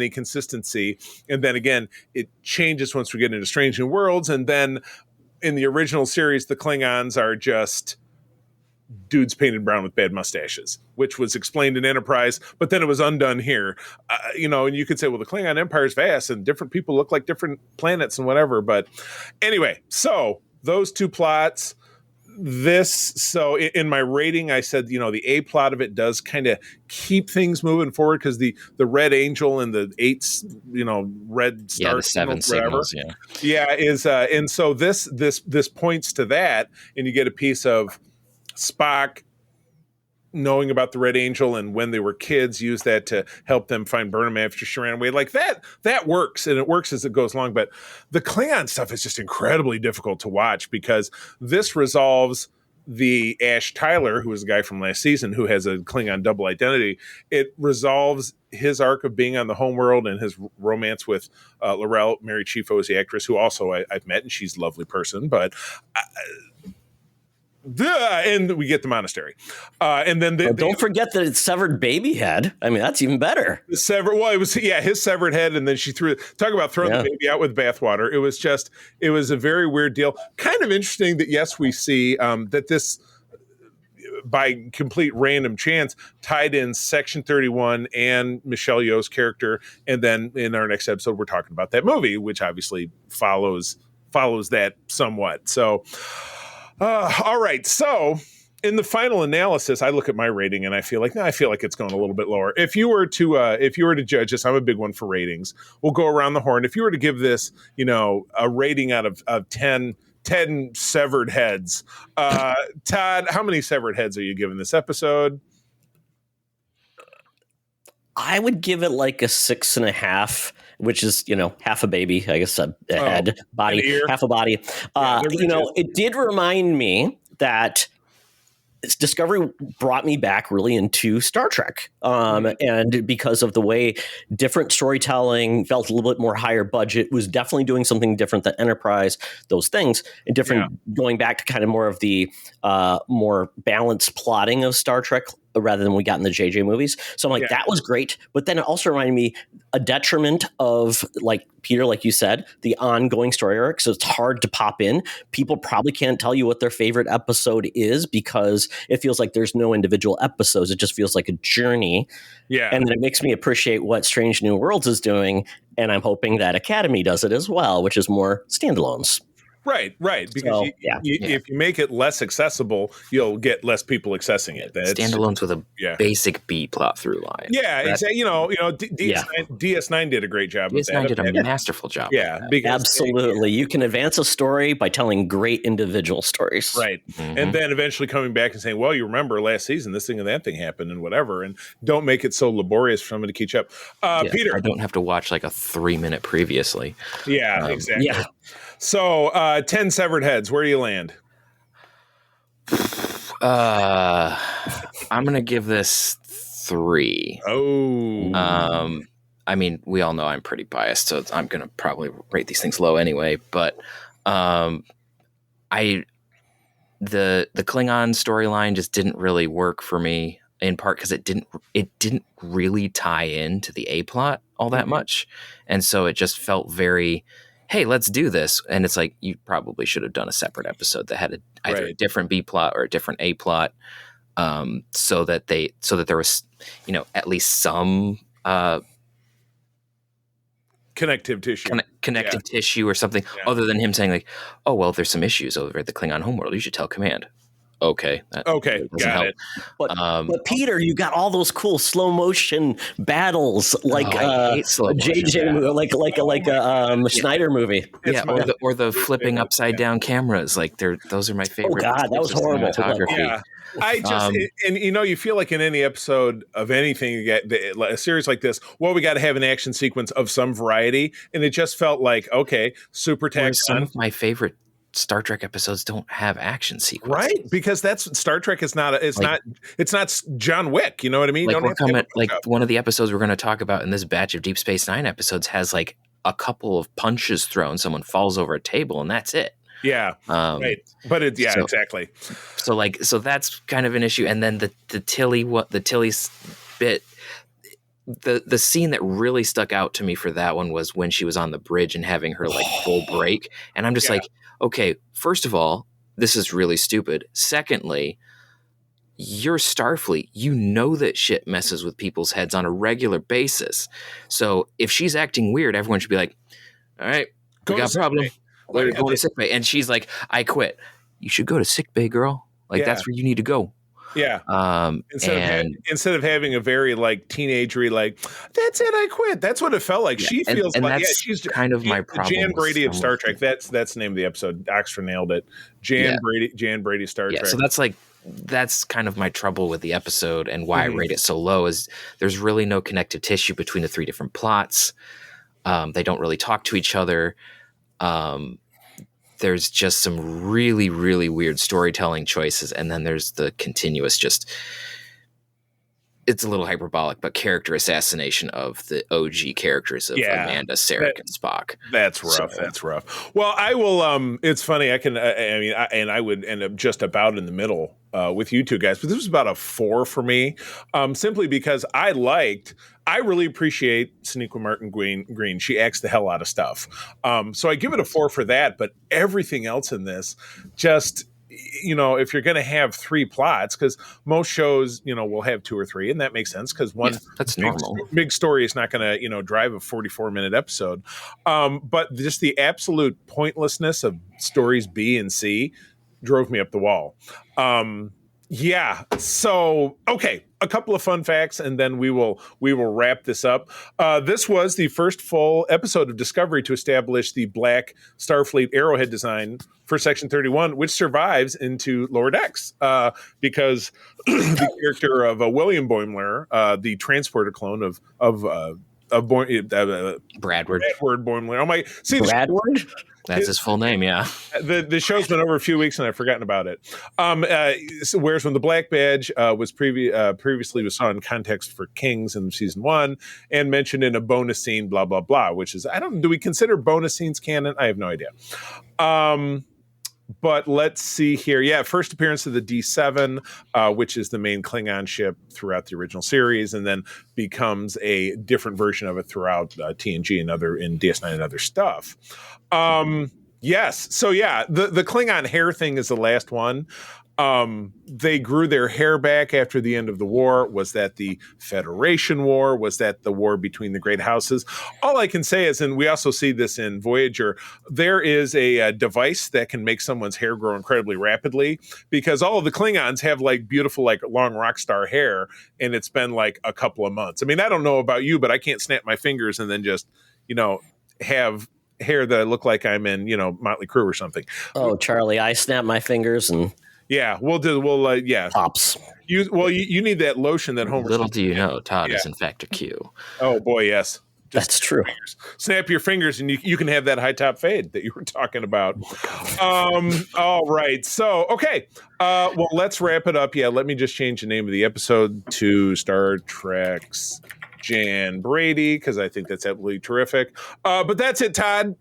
Speaker 2: consistency. And then again, it changes once we get into Strange New Worlds, and then in the original series, the Klingons are just dudes painted brown with bad mustaches, which was explained in Enterprise, but then it was undone here. And you could say, well, the Klingon Empire is vast, and different people look like different planets and whatever. But anyway, so those 2 plots. So in my rating, I said, the A plot of it does kind of keep things moving forward because the Red Angel and the 8, red star,
Speaker 3: the 7 signals,
Speaker 2: is and so this points to that, and you get a piece of Spock knowing about the Red Angel and when they were kids, use that to help them find Burnham after she ran away. Like that works, and it works as it goes along. But the Klingon stuff is just incredibly difficult to watch because this resolves the Ash Tyler, who was the guy from last season who has a Klingon double identity. It resolves his arc of being on the homeworld and his romance with Laurel. Mary Chieffo is the actress who also I've met, and she's a lovely person. But and we get the monastery. And then
Speaker 4: don't forget that it's severed baby head. I mean, that's even better.
Speaker 2: It was his severed head, and then she talk about throwing the baby out with bathwater. It was a very weird deal. Kind of interesting that yes, we see that this, by complete random chance, tied in Section 31 and Michelle Yeoh's character, and then in our next episode we're talking about that movie, which obviously follows that somewhat. So all right, so in the final analysis, I look at my rating and I feel like it's going a little bit lower. If you were to judge this, I'm a big one for ratings. We'll go around the horn. If you were to give this, a rating out of 10 severed heads, Todd, how many severed heads are you giving this episode?
Speaker 4: I would give it like a 6.5, which is, half a baby, I guess, a head, body, half a body. It did remind me that Discovery brought me back really into Star Trek. And because of the way different storytelling felt a little bit more higher budget, was definitely doing something different than Enterprise, those things, and different, going back to kind of more of the more balanced plotting of Star Trek rather than we got in the JJ movies. So I'm like, that was great. But then it also reminded me a detriment of, like Peter, like you said, the ongoing story arc. So it's hard to pop in. People probably can't tell you what their favorite episode is because it feels like there's no individual episodes. It just feels like a journey. Yeah. And then it makes me appreciate what Strange New Worlds is doing. And I'm hoping that Academy does it as well, which is more standalones.
Speaker 2: Right. Because if you make it less accessible, you'll get less people accessing it.
Speaker 3: Standalones with a basic B plot through line.
Speaker 2: Yeah, exactly. DS9 did a great job.
Speaker 3: DS9 did a masterful job.
Speaker 4: Yeah, absolutely. You can advance a story by telling great individual stories.
Speaker 2: Right, and then eventually coming back and saying, "Well, you remember last season, this thing and that thing happened, and whatever." And don't make it so laborious for someone to catch up. Peter,
Speaker 3: I don't have to watch like a 3-minute previously.
Speaker 2: Yeah, exactly. Yeah. So, 10 severed heads. Where do you land?
Speaker 3: I'm gonna give this 3.
Speaker 2: Oh.
Speaker 3: I mean, we all know I'm pretty biased, so I'm gonna probably rate these things low anyway. But the Klingon storyline just didn't really work for me, in part because it didn't really tie into the A plot all that much, and so it just felt very, hey, let's do this. And it's like, you probably should have done a separate episode that had either a different B plot or a different A plot, so that there was, at least some
Speaker 2: connective tissue,
Speaker 3: tissue or something, other than him saying like, oh, well, there's some issues over at the Klingon homeworld. You should tell Command. Okay.
Speaker 2: Got it.
Speaker 4: But Peter, you got all those cool slow motion battles, like JJ, like a Schneider movie.
Speaker 3: Or the flipping upside down cameras. Like those are my favorite.
Speaker 4: Oh God, that was horrible.
Speaker 2: Yeah. I just you feel like in any episode of anything, you get a series like this, well, we got to have an action sequence of some variety, and it just felt like, okay, super taxed.
Speaker 3: Some of my favorite Star Trek episodes don't have action sequences,
Speaker 2: right? Because that's Star Trek is not. It's not John Wick. You know what I mean?
Speaker 3: One of the episodes we're going to talk about in this batch of Deep Space Nine episodes has like a couple of punches thrown, someone falls over a table, and that's it.
Speaker 2: Yeah, right. But exactly.
Speaker 3: So that's kind of an issue. And then the Tilly's bit. The scene that really stuck out to me for that one was when she was on the bridge and having her like full break. And I'm just like, okay, first of all, this is really stupid. Secondly, you're Starfleet. You know that shit messes with people's heads on a regular basis. So if she's acting weird, everyone should be like, all right, we got a problem. We're going to sickbay. And she's like, I quit. You should go to sickbay, girl. Like, that's where you need to go.
Speaker 2: Yeah. Instead of having a very like teenagery, like, that's it, I quit. That's what it felt like. She feels like she's
Speaker 3: kind of my problem.
Speaker 2: Jan Brady of Star Trek. That's the name of the episode. Oxtra nailed it. Jan Brady Star Trek.
Speaker 3: So that's kind of my trouble with the episode and why I rate it so low is there's really no connective tissue between the 3 different plots. They don't really talk to each other. There's just some really, really weird storytelling choices. And then there's the continuous it's a little hyperbolic, but character assassination of the OG characters of Amanda, Sarek, and Spock.
Speaker 2: That's rough. That's rough. Well, I will. It's funny. I can. I would end up just about in the middle with you two guys, but this was about a 4 for me, simply because I really appreciate Sonequa Martin Green. She acts the hell out of stuff. So I give it a 4 for that. But everything else in this, just, if you're going to have 3 plots, because most shows, will have 2 or 3, and that makes sense because one
Speaker 3: that's normal.
Speaker 2: Big story is not going to, drive a 44-minute episode. But just the absolute pointlessness of stories B and C drove me up the wall. Yeah. So, okay. A couple of fun facts, and then we will wrap this up. This was the first full episode of Discovery to establish the black Starfleet arrowhead design for Section 31, which survives into Lower Decks because the character of William Boimler, the transporter clone of
Speaker 3: Bradward.
Speaker 2: Bradward Boimler. Oh my! See,
Speaker 4: Bradward.
Speaker 3: That's his full name, yeah.
Speaker 2: The show's been over a few weeks and I've forgotten about it. Whereas when the Black Badge was previously was saw in context for Kings in season 1 and mentioned in a bonus scene, blah blah blah, which is do we consider bonus scenes canon? I have no idea. But let's see here. Yeah, first appearance of the D7, which is the main Klingon ship throughout the original series, and then becomes a different version of it throughout TNG and in DS9 and other stuff. Yes. So yeah, the Klingon hair thing is the last one. They grew their hair back after the end of the war. Was that the Federation War? Was that the war between the great houses? All I can say is, and we also see this in Voyager, there is a device that can make someone's hair grow incredibly rapidly because all of the Klingons have beautiful, long rock star hair, and it's been a couple of months. I mean, I don't know about you, but I can't snap my fingers and then just, have hair that I look like I'm in, Motley Crue or something.
Speaker 4: Oh, Charlie, I snap my fingers and
Speaker 2: yeah, yeah.
Speaker 4: Pops.
Speaker 2: You need that lotion that Homer.
Speaker 3: Little do you know, Todd is in fact a Q.
Speaker 2: Oh boy, yes.
Speaker 4: That's true.
Speaker 2: Snap your fingers and you can have that high top fade that you were talking about. All right. So, okay. Well, let's wrap it up. Yeah, let me just change the name of the episode to Star Trek's Jan Brady, because I think that's absolutely terrific. But that's it, Todd.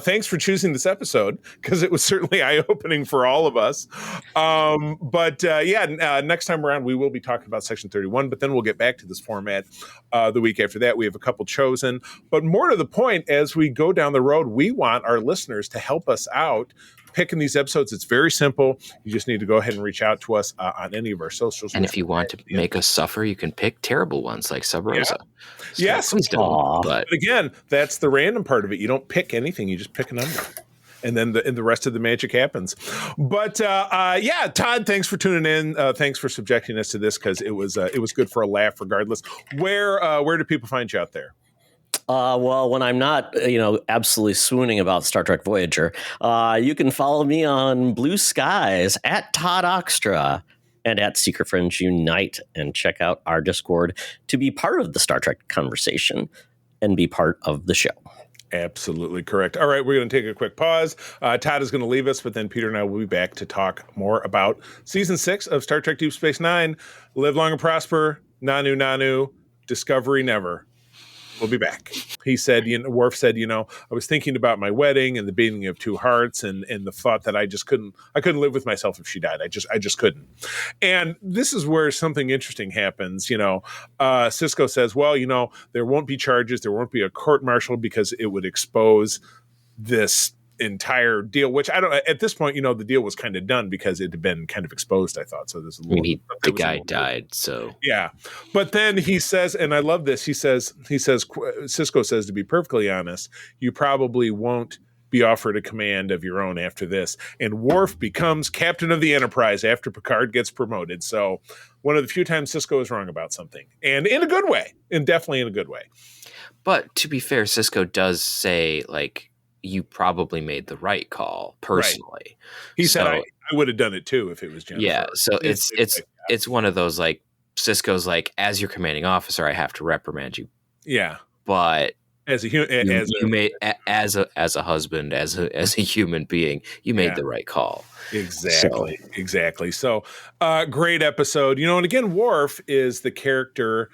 Speaker 2: Thanks for choosing this episode because it was certainly eye-opening for all of us. Next time around, we will be talking about Section 31, but then we'll get back to this format the week after that. We have a couple chosen. But more to the point, as we go down the road, we want our listeners to help us out picking these episodes. It's very simple. You just need to go ahead and reach out to us on any of our socials.
Speaker 3: And if you want to make us suffer, you can pick terrible ones like Sub Rosa.
Speaker 2: Yeah. Yes.
Speaker 3: Please don't. But
Speaker 2: again, that's the random part of it. You don't pick anything. You just pick a number. And then the rest of the magic happens. But Todd, thanks for tuning in. Thanks for subjecting us to this because it was good for a laugh regardless. Where do people find you out there?
Speaker 4: Well, when I'm not, absolutely swooning about Star Trek Voyager, you can follow me on Blue Skies at Todd Oxtra and at Secret Friends Unite, and check out our Discord to be part of the Star Trek conversation and be part of the show.
Speaker 2: Absolutely correct. All right, we're going to take a quick pause. Todd is going to leave us, but then Peter and I will be back to talk more about Season 6 of Star Trek Deep Space Nine. Live long and prosper. Nanu, Nanu. Discovery never. We'll be back. He said, Worf said, I was thinking about my wedding and the beating of two hearts and the thought that I couldn't live with myself if she died. I just couldn't. And this is where something interesting happens. Cisco says, well, there won't be charges. There won't be a court martial because it would expose this entire deal, which I don't, at this point, the deal was kind of done because it had been kind of exposed, I thought. So there's
Speaker 3: the guy died. So
Speaker 2: yeah. But then he says, and I love this, he says, Cisco says, to be perfectly honest, you probably won't be offered a command of your own after this. And Worf becomes captain of the Enterprise after Picard gets promoted. So one of the few times Cisco is wrong about something, and in a good way, and definitely in a good way.
Speaker 3: But to be fair, Cisco does say, you probably made the right call personally. Right.
Speaker 2: He said, I would have done it too if it was Jennifer.
Speaker 3: Yeah. So it's one of those, Cisco's as your commanding officer, I have to reprimand you.
Speaker 2: Yeah.
Speaker 3: But
Speaker 2: as a human,
Speaker 3: You made as a husband, as a human being, you made the right call.
Speaker 2: Exactly. So, great episode. And again, Worf is the character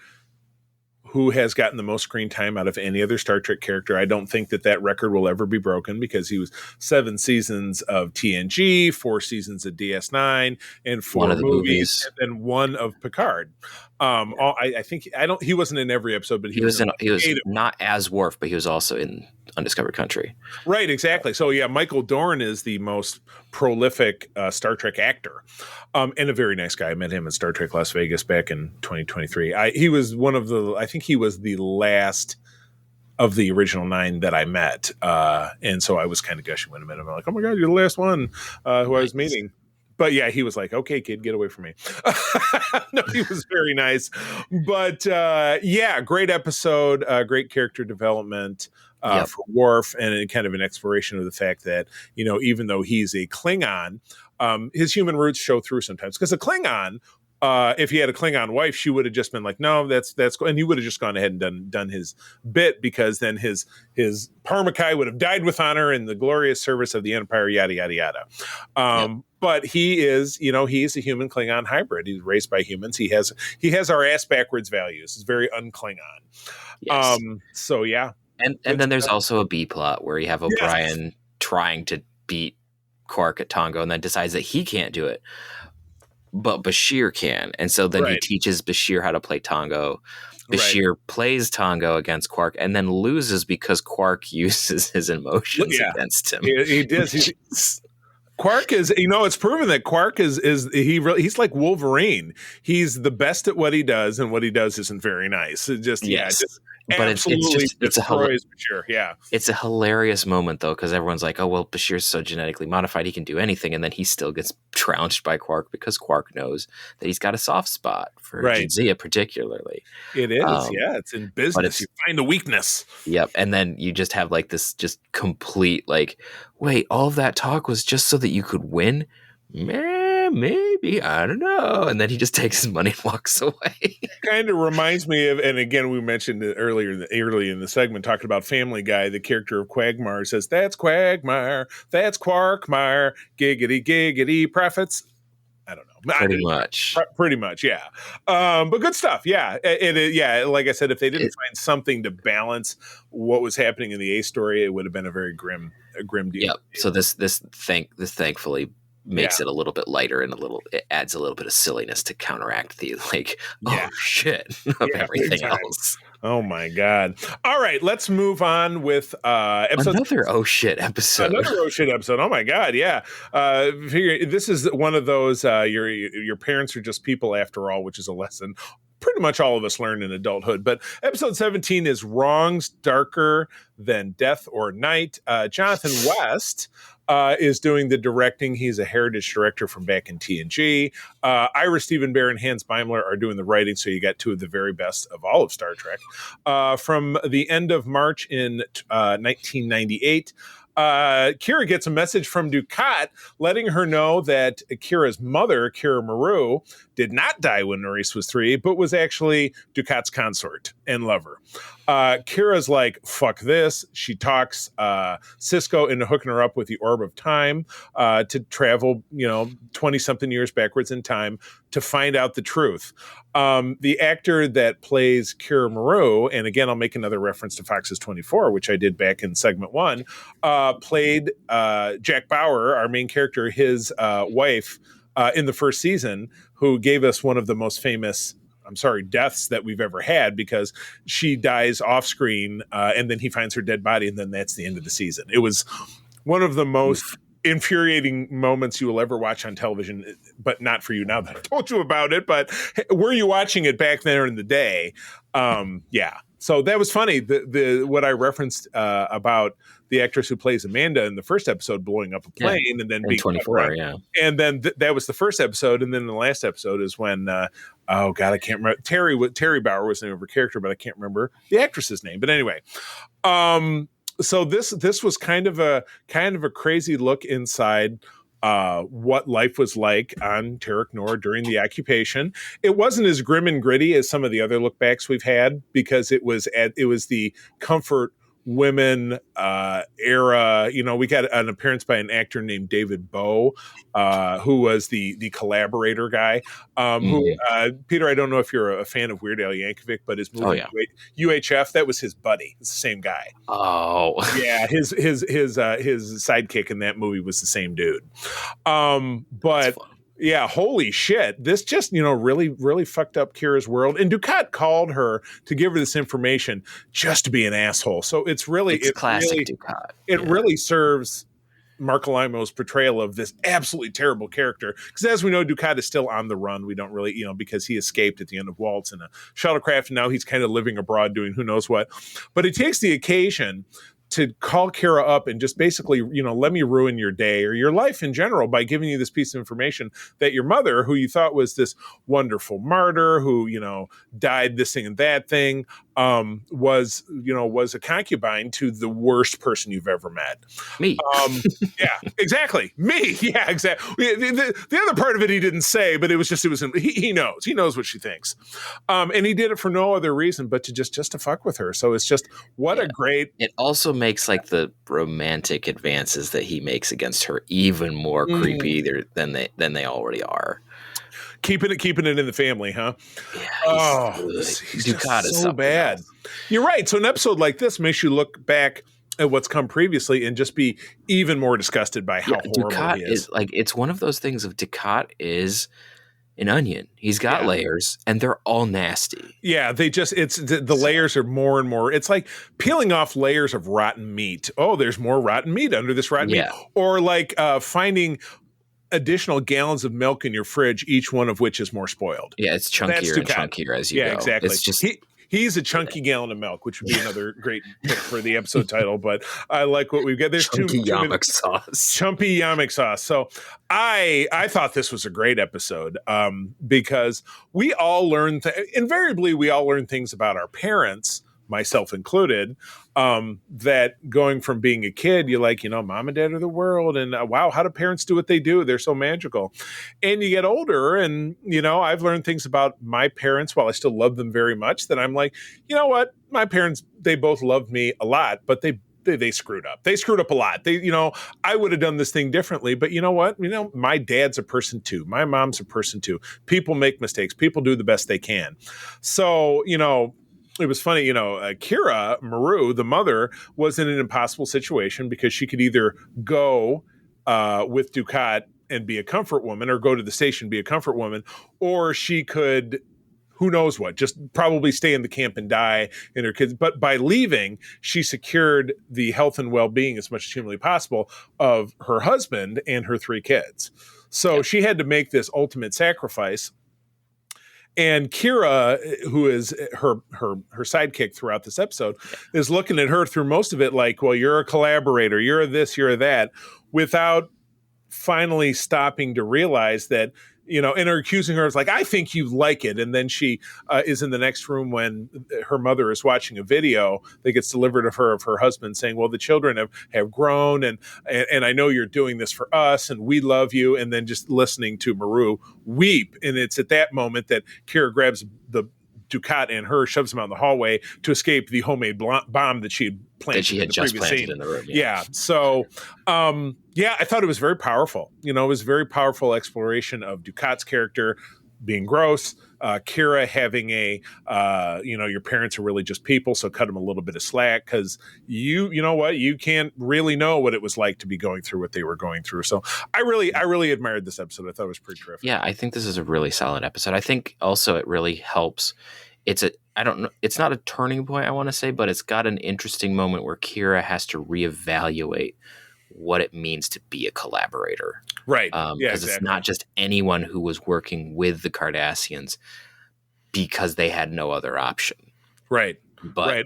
Speaker 2: who has gotten the most screen time out of any other Star Trek character. I don't think that record will ever be broken because he was 7 seasons of TNG, 4 seasons of DS9, and 4
Speaker 3: One of the
Speaker 2: movies, and then 1 of Picard. I think he wasn't in every episode, but he was
Speaker 3: not as Worf, but he was also in Undiscovered Country.
Speaker 2: Right, exactly. So yeah, Michael Dorn is the most prolific Star Trek actor, and a very nice guy. I met him in Star Trek Las Vegas back in 2023. He was I think he was the last of the original 9 that I met, and so I was kind of gushing when I met him. I'm like, oh my god, you're the last one who I was meeting. But yeah, he was like, okay, kid, get away from me. No, he was very nice. But yeah, great episode, great character development for Worf, and kind of an exploration of the fact that, even though he's a Klingon, his human roots show through sometimes. Because a Klingon, if he had a Klingon wife, she would have just been like, no, that's cool. And he would have just gone ahead and done his bit, because then his Parmakai would have died with honor in the glorious service of the Empire, yada, yada, yada. But he is, he's a human Klingon hybrid. He's raised by humans. He has our ass backwards values. It's very un-Klingon.
Speaker 3: Yes.
Speaker 2: So yeah.
Speaker 3: And then there's also a B plot where you have O'Brien trying to beat Quark at Tongo, and then decides that he can't do it, but Bashir can. And so then he teaches Bashir how to play Tongo. Bashir plays Tongo against Quark and then loses because Quark uses his emotions against him.
Speaker 2: He does. Quark is, it's proven that Quark he's like Wolverine. He's the best at what he does, and what he does isn't very nice.
Speaker 3: But it's
Speaker 2: Bashir. Yeah.
Speaker 3: It's a hilarious moment though, because everyone's like, oh well, Bashir's so genetically modified, he can do anything, and then he still gets trounced by Quark because Quark knows that he's got a soft spot for Jadzia particularly.
Speaker 2: It is, it's in business. You find a weakness.
Speaker 3: Yep. And then you just have like this just complete like, wait, all of that talk was just so that you could win? Maybe, I don't know. And then he just takes his money and walks away.
Speaker 2: Kind of reminds me of, and again, we mentioned it early in the segment, talking about Family Guy. The character of Quagmire says, "That's Quagmire, that's Quarkmire, giggity giggity prophets." I don't know. Pretty much, yeah. But good stuff, yeah. Yeah. Like I said, if they didn't find something to balance what was happening in the A story, it would have been a very grim deal.
Speaker 3: Yep. So this thankfully makes it a little bit lighter, and it adds a little bit of silliness to counteract the shit of everything else.
Speaker 2: Oh my god! All right, let's move on with
Speaker 3: another oh shit episode.
Speaker 2: Oh my god, yeah. This is one of those your parents are just people after all, which is a lesson pretty much all of us learn in adulthood. But episode 17 is Wrongs Darker Than Death or Night. Jonathan West is doing the directing. He's a heritage director from back in TNG. Ira Stephen Bear and Hans Beimler are doing the writing, so you got 2 of the very best of all of Star Trek. From the end of March in 1998, Kira gets a message from Dukat letting her know that Kira's mother, Kira Maru, did not die when Nerys was 3, but was actually Dukat's consort and lover. Kira's like, fuck this. She talks Cisco into hooking her up with the Orb of Time to travel, 20-something years backwards in time to find out the truth. The actor that plays Kira Maru, and again, I'll make another reference to Fox's 24, which I did back in segment 1, played Jack Bauer, our main character, his wife in the first season, who gave us one of the most famous deaths that we've ever had, because she dies off screen and then he finds her dead body, and then that's the end of the season. It was one of the most infuriating moments you will ever watch on television, but not for you now that I told you about it. But were you watching it back there in the day? Yeah. So that was funny. What I referenced about the actress who plays Amanda in the first episode blowing up a plane and then being
Speaker 3: 24,
Speaker 2: and then that was the first episode, and then the last episode is when I can't remember. Terry Bauer was the name of her character, but I can't remember the actress's name. But anyway, so this was kind of a crazy look inside what life was like on Terok Nor during the occupation. It wasn't as grim and gritty as some of the other look backs we've had, because it was the comfort women era. We got an appearance by an actor named David Bowe, who was the collaborator guy. Who Peter, I don't know if you're a fan of Weird Al Yankovic, but his movie UHF, that was his buddy. It's the same guy.
Speaker 3: Oh,
Speaker 2: yeah, his sidekick in that movie was the same dude. But yeah, holy shit. This just, really, really fucked up Kira's world. And Ducat called her to give her this information just to be an asshole. So it's
Speaker 3: classic Ducat.
Speaker 2: It really serves Mark Alimo's portrayal of this absolutely terrible character. Because as we know, Ducat is still on the run. We don't really, because he escaped at the end of Waltz in a shuttlecraft. And now he's kind of living abroad doing who knows what. But he takes the occasion to call Kira up and just basically, let me ruin your day or your life in general by giving you this piece of information that your mother, who you thought was this wonderful martyr who, died this thing and that thing, was a concubine to the worst person you've ever met.
Speaker 3: Me.
Speaker 2: Yeah, exactly. Me. Yeah, exactly. The other part of it he didn't say, but he knows what she thinks. And he did it for no other reason but to just to fuck with her. So it's just a great.
Speaker 3: It also makes like the romantic advances that he makes against her even more creepy than they already are.
Speaker 2: Keeping it in the family, huh?
Speaker 3: Yeah,
Speaker 2: he's
Speaker 3: Ducat is
Speaker 2: so bad.
Speaker 3: else.
Speaker 2: You're right. So an episode like this makes you look back at what's come previously and just be even more disgusted by how horrible
Speaker 3: Ducat
Speaker 2: he is.
Speaker 3: It's one of those things of Ducat is an onion. He's got layers and they're all nasty.
Speaker 2: Yeah, the layers are more and more. It's like peeling off layers of rotten meat. Oh, there's more rotten meat under this rotten meat. Or like finding additional gallons of milk in your fridge, each one of which is more spoiled.
Speaker 3: Yeah, it's chunkier and chunkier as you go.
Speaker 2: Yeah, exactly.
Speaker 3: It's just
Speaker 2: he's a chunky gallon of milk, which would be another great pick for the episode title. But I like what we've got. There's
Speaker 3: chunky yamak sauce.
Speaker 2: Chumpy yamak sauce. So I thought this was a great episode because we all invariably we all learn things about our parents, myself included, that going from being a kid, you're like, mom and dad are the world. And wow, how do parents do what they do? They're so magical. And you get older and, I've learned things about my parents while I still love them very much that I'm like, you know what? My parents, they both loved me a lot, but they screwed up. They screwed up a lot. I would have done this thing differently, but you know what? My dad's a person too. My mom's a person too. People make mistakes. People do the best they can. So, it was funny, Kira Maru, the mother, was in an impossible situation because she could either go with Ducat and be a comfort woman or go to the station, be a comfort woman, or she could, who knows what, just probably stay in the camp and die in her kids. But by leaving, she secured the health and well-being as much as humanly possible of her husband and her 3 kids. So she had to make this ultimate sacrifice. And Kira, who is her sidekick throughout this episode, is looking at her through most of it like, well, you're a collaborator, you're a this, you're a that, without finally stopping to realize that, and are accusing her of like, I think you like it. And then she is in the next room when her mother is watching a video that gets delivered of her husband saying, well, the children have grown and I know you're doing this for us and we love you. And then just listening to Maru weep. And it's at that moment that Kira grabs the Ducat and her, shoves him out in the hallway to escape the homemade bomb that she had planted.
Speaker 3: That she had just planted in the room.
Speaker 2: Yeah. So, I thought it was very powerful. It was a very powerful exploration of Ducat's character being gross. Kira having your parents are really just people, so cut them a little bit of slack because you know what, you can't really know what it was like to be going through what they were going through. So I really admired this episode. I thought it was pretty terrific.
Speaker 3: Yeah, I think this is a really solid episode. I think also it really helps. I don't know, it's not a turning point, I want to say, but it's got an interesting moment where Kira has to reevaluate what it means to be a collaborator.
Speaker 2: Right.
Speaker 3: Because it's not just anyone who was working with the Cardassians because they had no other option.
Speaker 2: Right.
Speaker 3: But
Speaker 2: right.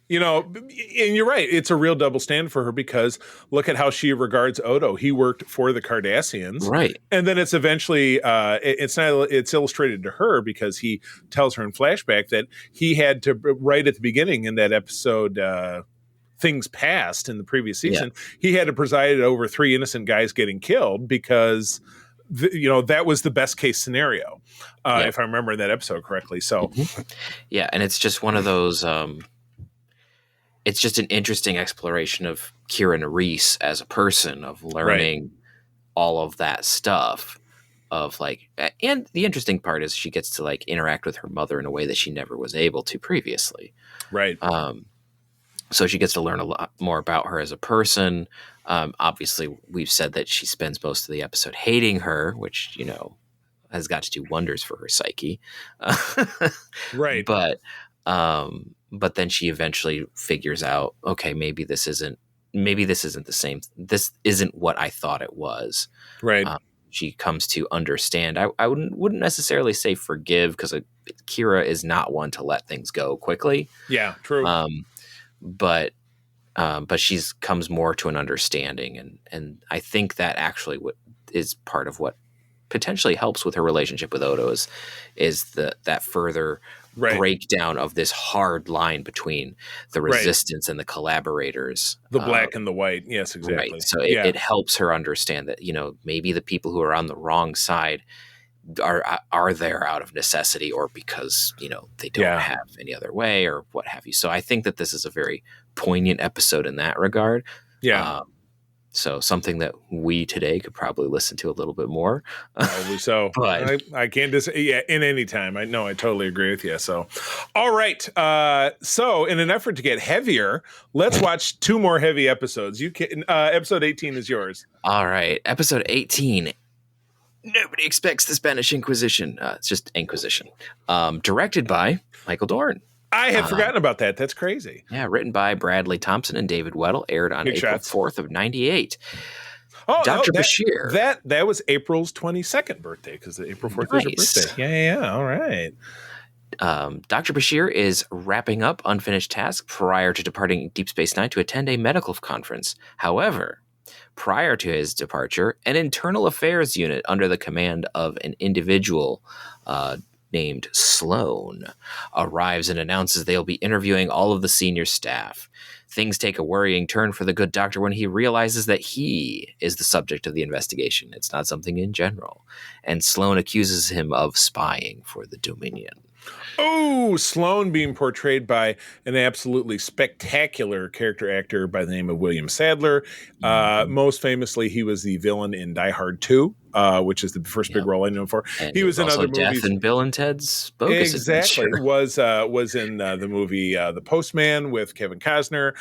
Speaker 2: And you're right. It's a real double stand for her because look at how she regards Odo. He worked for the Cardassians.
Speaker 3: Right.
Speaker 2: And then it's eventually, it's illustrated to her because he tells her in flashback that he had to, right at the beginning in that episode, Things Past in the previous season, he had to preside over 3 innocent guys getting killed because that was the best case scenario, if I remember that episode correctly. So,
Speaker 3: yeah, and it's just one of those. it's just an interesting exploration of Kira Nerys as a person, of learning all of that stuff, of like, and the interesting part is she gets to like interact with her mother in a way that she never was able to previously.
Speaker 2: Right.
Speaker 3: So she gets to learn a lot more about her as a person. Obviously, we've said that she spends most of the episode hating her, which, you know, has got to do wonders for her psyche.
Speaker 2: Right.
Speaker 3: But then she eventually figures out, okay, maybe this isn't the same. This isn't what I thought it was.
Speaker 2: Right.
Speaker 3: She comes to understand. I wouldn't necessarily say forgive, because Kira is not one to let things go quickly.
Speaker 2: Yeah, true.
Speaker 3: But she's comes more to an understanding, and I think that actually what is part of what potentially helps with her relationship with Odo is that further breakdown of this hard line between the resistance and the collaborators,
Speaker 2: the black and the white. Yes, exactly.
Speaker 3: Right. So it helps her understand that, you know, maybe the people who are on the wrong side are there out of necessity, or because, you know, they don't have any other way, or what have you. So I think that this is a very poignant episode in that regard.
Speaker 2: Yeah.
Speaker 3: So something that we today could probably listen to a little bit more.
Speaker 2: Probably so.
Speaker 3: But
Speaker 2: I can't in any time. I totally agree with you. So, all right. So in an effort to get heavier, let's watch 2 more heavy episodes. You can, episode 18 is yours.
Speaker 3: All right. Episode 18. Nobody expects the Spanish Inquisition. It's just Inquisition. Directed by Michael Dorn.
Speaker 2: I had forgotten about that. That's crazy.
Speaker 3: Yeah, written by Bradley Thompson and David Weddle. Aired on April 4th of 98.
Speaker 2: Oh,
Speaker 3: Dr. Bashir.
Speaker 2: That was April's 22nd birthday, because April 4th is her birthday. Yeah. All right.
Speaker 3: Dr. Bashir is wrapping up unfinished tasks prior to departing Deep Space Nine to attend a medical conference. However, prior to his departure, an internal affairs unit under the command of an individual named Sloan arrives and announces they'll be interviewing all of the senior staff. Things take a worrying turn for the good doctor when he realizes that he is the subject of the investigation. It's not something in general. And Sloan accuses him of spying for the Dominion.
Speaker 2: Oh, Sloan being portrayed by an absolutely spectacular character actor by the name of William Sadler. Most famously, he was the villain in Die Hard 2, which is the first big role I know him for.
Speaker 3: And
Speaker 2: he was in other
Speaker 3: Death
Speaker 2: movies.
Speaker 3: And Bill and Ted's Bogus
Speaker 2: Exactly.
Speaker 3: Adventure.
Speaker 2: Was in the movie The Postman with Kevin Costner.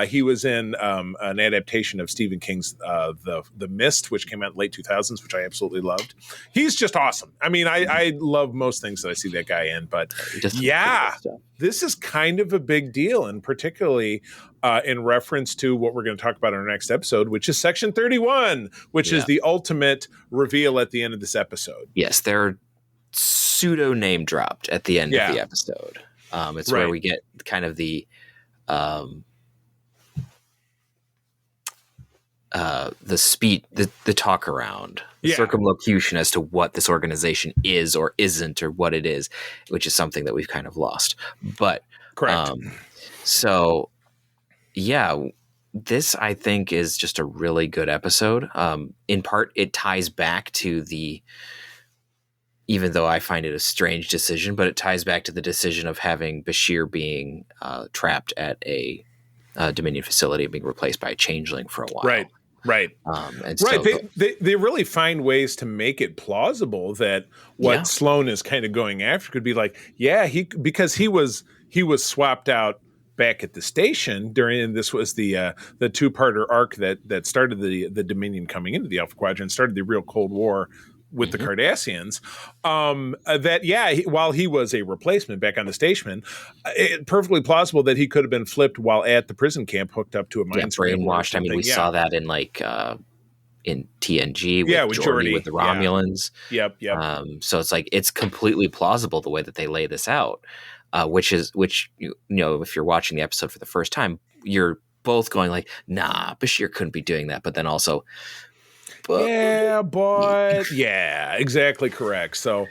Speaker 2: He was in an adaptation of Stephen King's The Mist, which came out in the late 2000s, which I absolutely loved. He's just awesome. I mean, I love most things that I see that guy in, but this is kind of a big deal, and particularly in reference to what we're going to talk about in our next episode, which is Section 31, which is the ultimate reveal at the end of this episode.
Speaker 3: Yes, they're pseudo name dropped at the end of the episode. It's where we get kind of the speed, the talk around, the circumlocution as to what this organization is or isn't, or what it is, which is something that we've kind of lost. But
Speaker 2: correct.
Speaker 3: So this I think is just a really good episode. In part, it ties back to even though I find it a strange decision, but it ties back to the decision of having Bashir being trapped at a Dominion facility and being replaced by a changeling for a while.
Speaker 2: Right.
Speaker 3: So
Speaker 2: they really find ways to make it plausible that what Sloan is kind of going after could be like, because he was swapped out back at the station during, this was the 2-parter arc that started the Dominion coming into the Alpha Quadrant, started the real Cold War with the Cardassians, while he was a replacement back on the station, it's perfectly plausible that he could have been flipped while at the prison camp, hooked up to a mind scramble.
Speaker 3: Brainwashed. I mean, we saw that in in TNG with Geordi with the Romulans.
Speaker 2: Yep.
Speaker 3: So it's like, it's completely plausible the way that they lay this out, which you know, if you're watching the episode for the first time, you're both going like, nah, Bashir couldn't be doing that. But then also,
Speaker 2: exactly correct. So,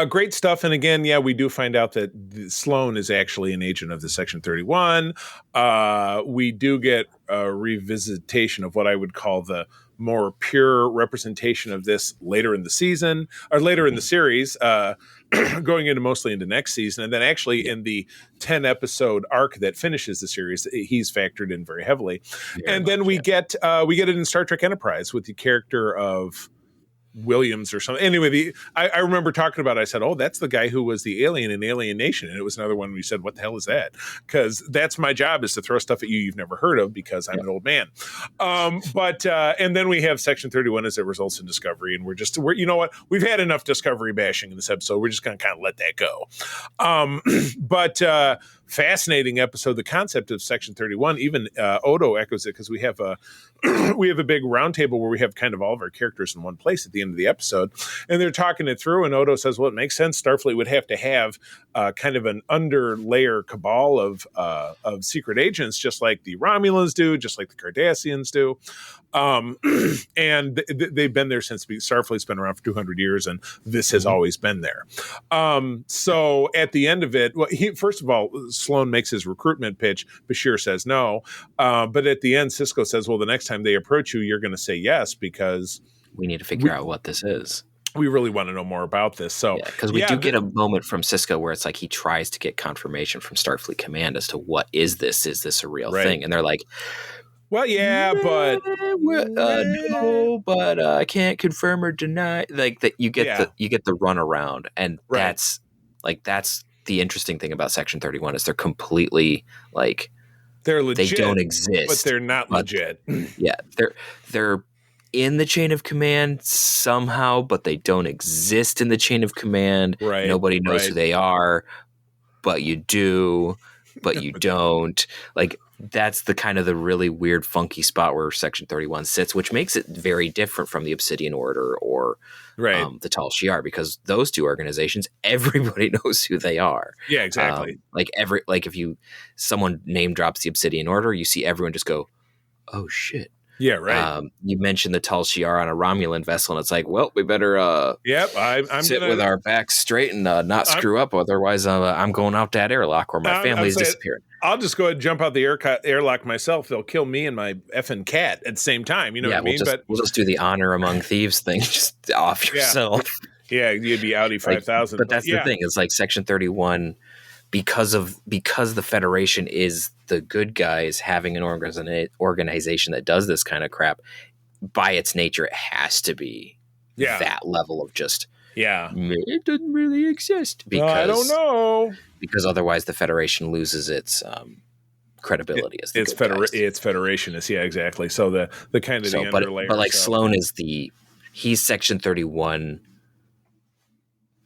Speaker 2: great stuff. And again, we do find out that Sloan is actually an agent of the Section 31. We do get a revisitation of what I would call the more pure representation of this later in the season or later in the series, going into mostly into next season. And then actually in the 10 episode arc that finishes the series, he's factored in very heavily.
Speaker 3: Very
Speaker 2: and then
Speaker 3: much,
Speaker 2: we get it in Star Trek Enterprise with the character of Williams or something. Anyway, I remember talking about it. I said, "Oh, that's the guy who was the alien in Alien Nation," and it was another one. We said, "What the hell is that?" Because that's my job, is to throw stuff at you've never heard of, because I'm an old man. And then we have Section 31 as it results in Discovery, and we're you know what? We've had enough Discovery bashing in this episode. We're just going to kind of let that go. Fascinating episode. The concept of Section 31, even Odo echoes it, because we have a big roundtable where we have kind of all of our characters in one place at the end of the episode, and they're talking it through. And Odo says, "Well, it makes sense. Starfleet would have to have kind of an underlayer cabal of secret agents, just like the Romulans do, just like the Cardassians do." And they've been there since Starfleet's been around for 200 years, and this has always been there. So at the end of it, well, first of all, Sloan makes his recruitment pitch. Bashir says no. But at the end, Cisco says, "Well, the next time they approach you, you're going to say yes, because
Speaker 3: we need to figure out what this is.
Speaker 2: We really want to know more about this." So,
Speaker 3: because we do get a moment from Cisco where it's like he tries to get confirmation from Starfleet Command as to what is this? Is this a real thing? And they're like,
Speaker 2: "Well, yeah, but
Speaker 3: no, but I can't confirm or deny." Like that, you get the runaround, and that's the interesting thing about Section 31 is they're completely like
Speaker 2: they're legit.
Speaker 3: They don't exist,
Speaker 2: but they're not legit.
Speaker 3: Yeah, they're in the chain of command somehow, but they don't exist in the chain of command.
Speaker 2: Right.
Speaker 3: Nobody knows who they are, but you do, but you don't. Like, that's the kind of the really weird, funky spot where Section 31 sits, which makes it very different from the Obsidian Order or the Tal Shiar, because those two organizations, everybody knows who they are.
Speaker 2: Yeah, exactly.
Speaker 3: If someone name drops the Obsidian Order, you see everyone just go, "Oh shit."
Speaker 2: Yeah, right.
Speaker 3: You mentioned the Tal Shiar on a Romulan vessel, and it's like, well, we better I'm sit with our backs straight and not screw up. Otherwise, I'm going out that airlock where my family's disappeared.
Speaker 2: I'll just go ahead and jump out the airlock myself. They'll kill me and my effing cat at the same time. You know what I mean?
Speaker 3: We'll just do the honor among thieves thing. Just off yourself.
Speaker 2: Yeah, you'd be Audi 5000.
Speaker 3: But that's the thing. It's like Section 31, because the Federation is the good guys, having an organization that does this kind of crap, by its nature, it has to be that level of just, it doesn't really exist. Because
Speaker 2: I don't know.
Speaker 3: Because otherwise the Federation loses its credibility as the
Speaker 2: it's Federationist. Yeah, exactly. So the kind of the underlayer.
Speaker 3: But like Sloan is he's Section 31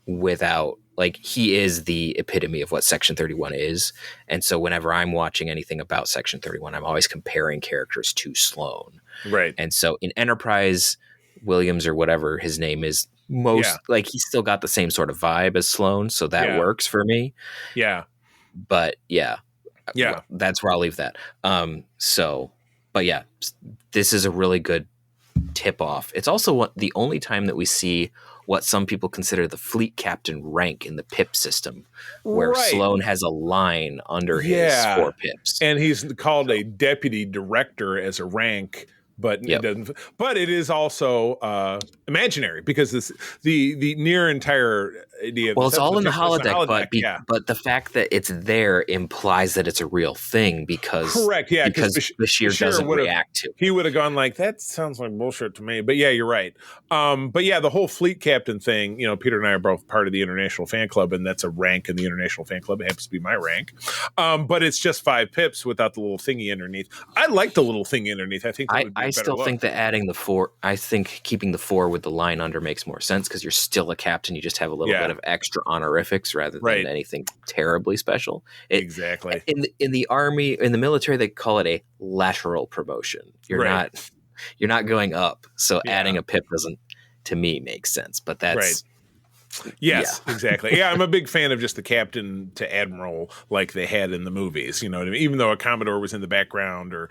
Speaker 3: without, like, he is the epitome of what Section 31 is. And so whenever I'm watching anything about Section 31, I'm always comparing characters to Sloan.
Speaker 2: Right.
Speaker 3: And so in Enterprise, Williams or whatever his name is, like, he's still got the same sort of vibe as Sloan. So that works for me.
Speaker 2: Yeah.
Speaker 3: But that's where I'll leave that. This is a really good tip off. It's also the only time that we see what some people consider the fleet captain rank in the PIP system, where Sloan has a line under his 4 pips.
Speaker 2: And he's called a deputy director as a rank, but it doesn't. But it is also imaginary, because the near entire idea.
Speaker 3: Well, it's all in the holodeck, but the fact that it's there implies that it's a real thing, because because Bashir doesn't react to it.
Speaker 2: He would have gone like, "That sounds like bullshit to me." But yeah, you're right. The whole fleet captain thing. You know, Peter and I are both part of the International Fan Club, and that's a rank in the International Fan Club. It happens to be my rank, but it's just 5 pips without the little thingy underneath. I like the little thingy underneath. I think that would be
Speaker 3: I still think that adding the 4, I think keeping the 4 with the line under makes more sense, because you're still a captain. You just have a little bit of extra honorifics rather than anything terribly special.
Speaker 2: Exactly.
Speaker 3: In the Army, in the military, they call it a lateral promotion. You're not going up. So adding a pip doesn't, to me, make sense. But that's
Speaker 2: Yes, exactly. Yeah, I'm a big fan of just the captain to admiral like they had in the movies. You know what I mean? Even though a Commodore was in the background, or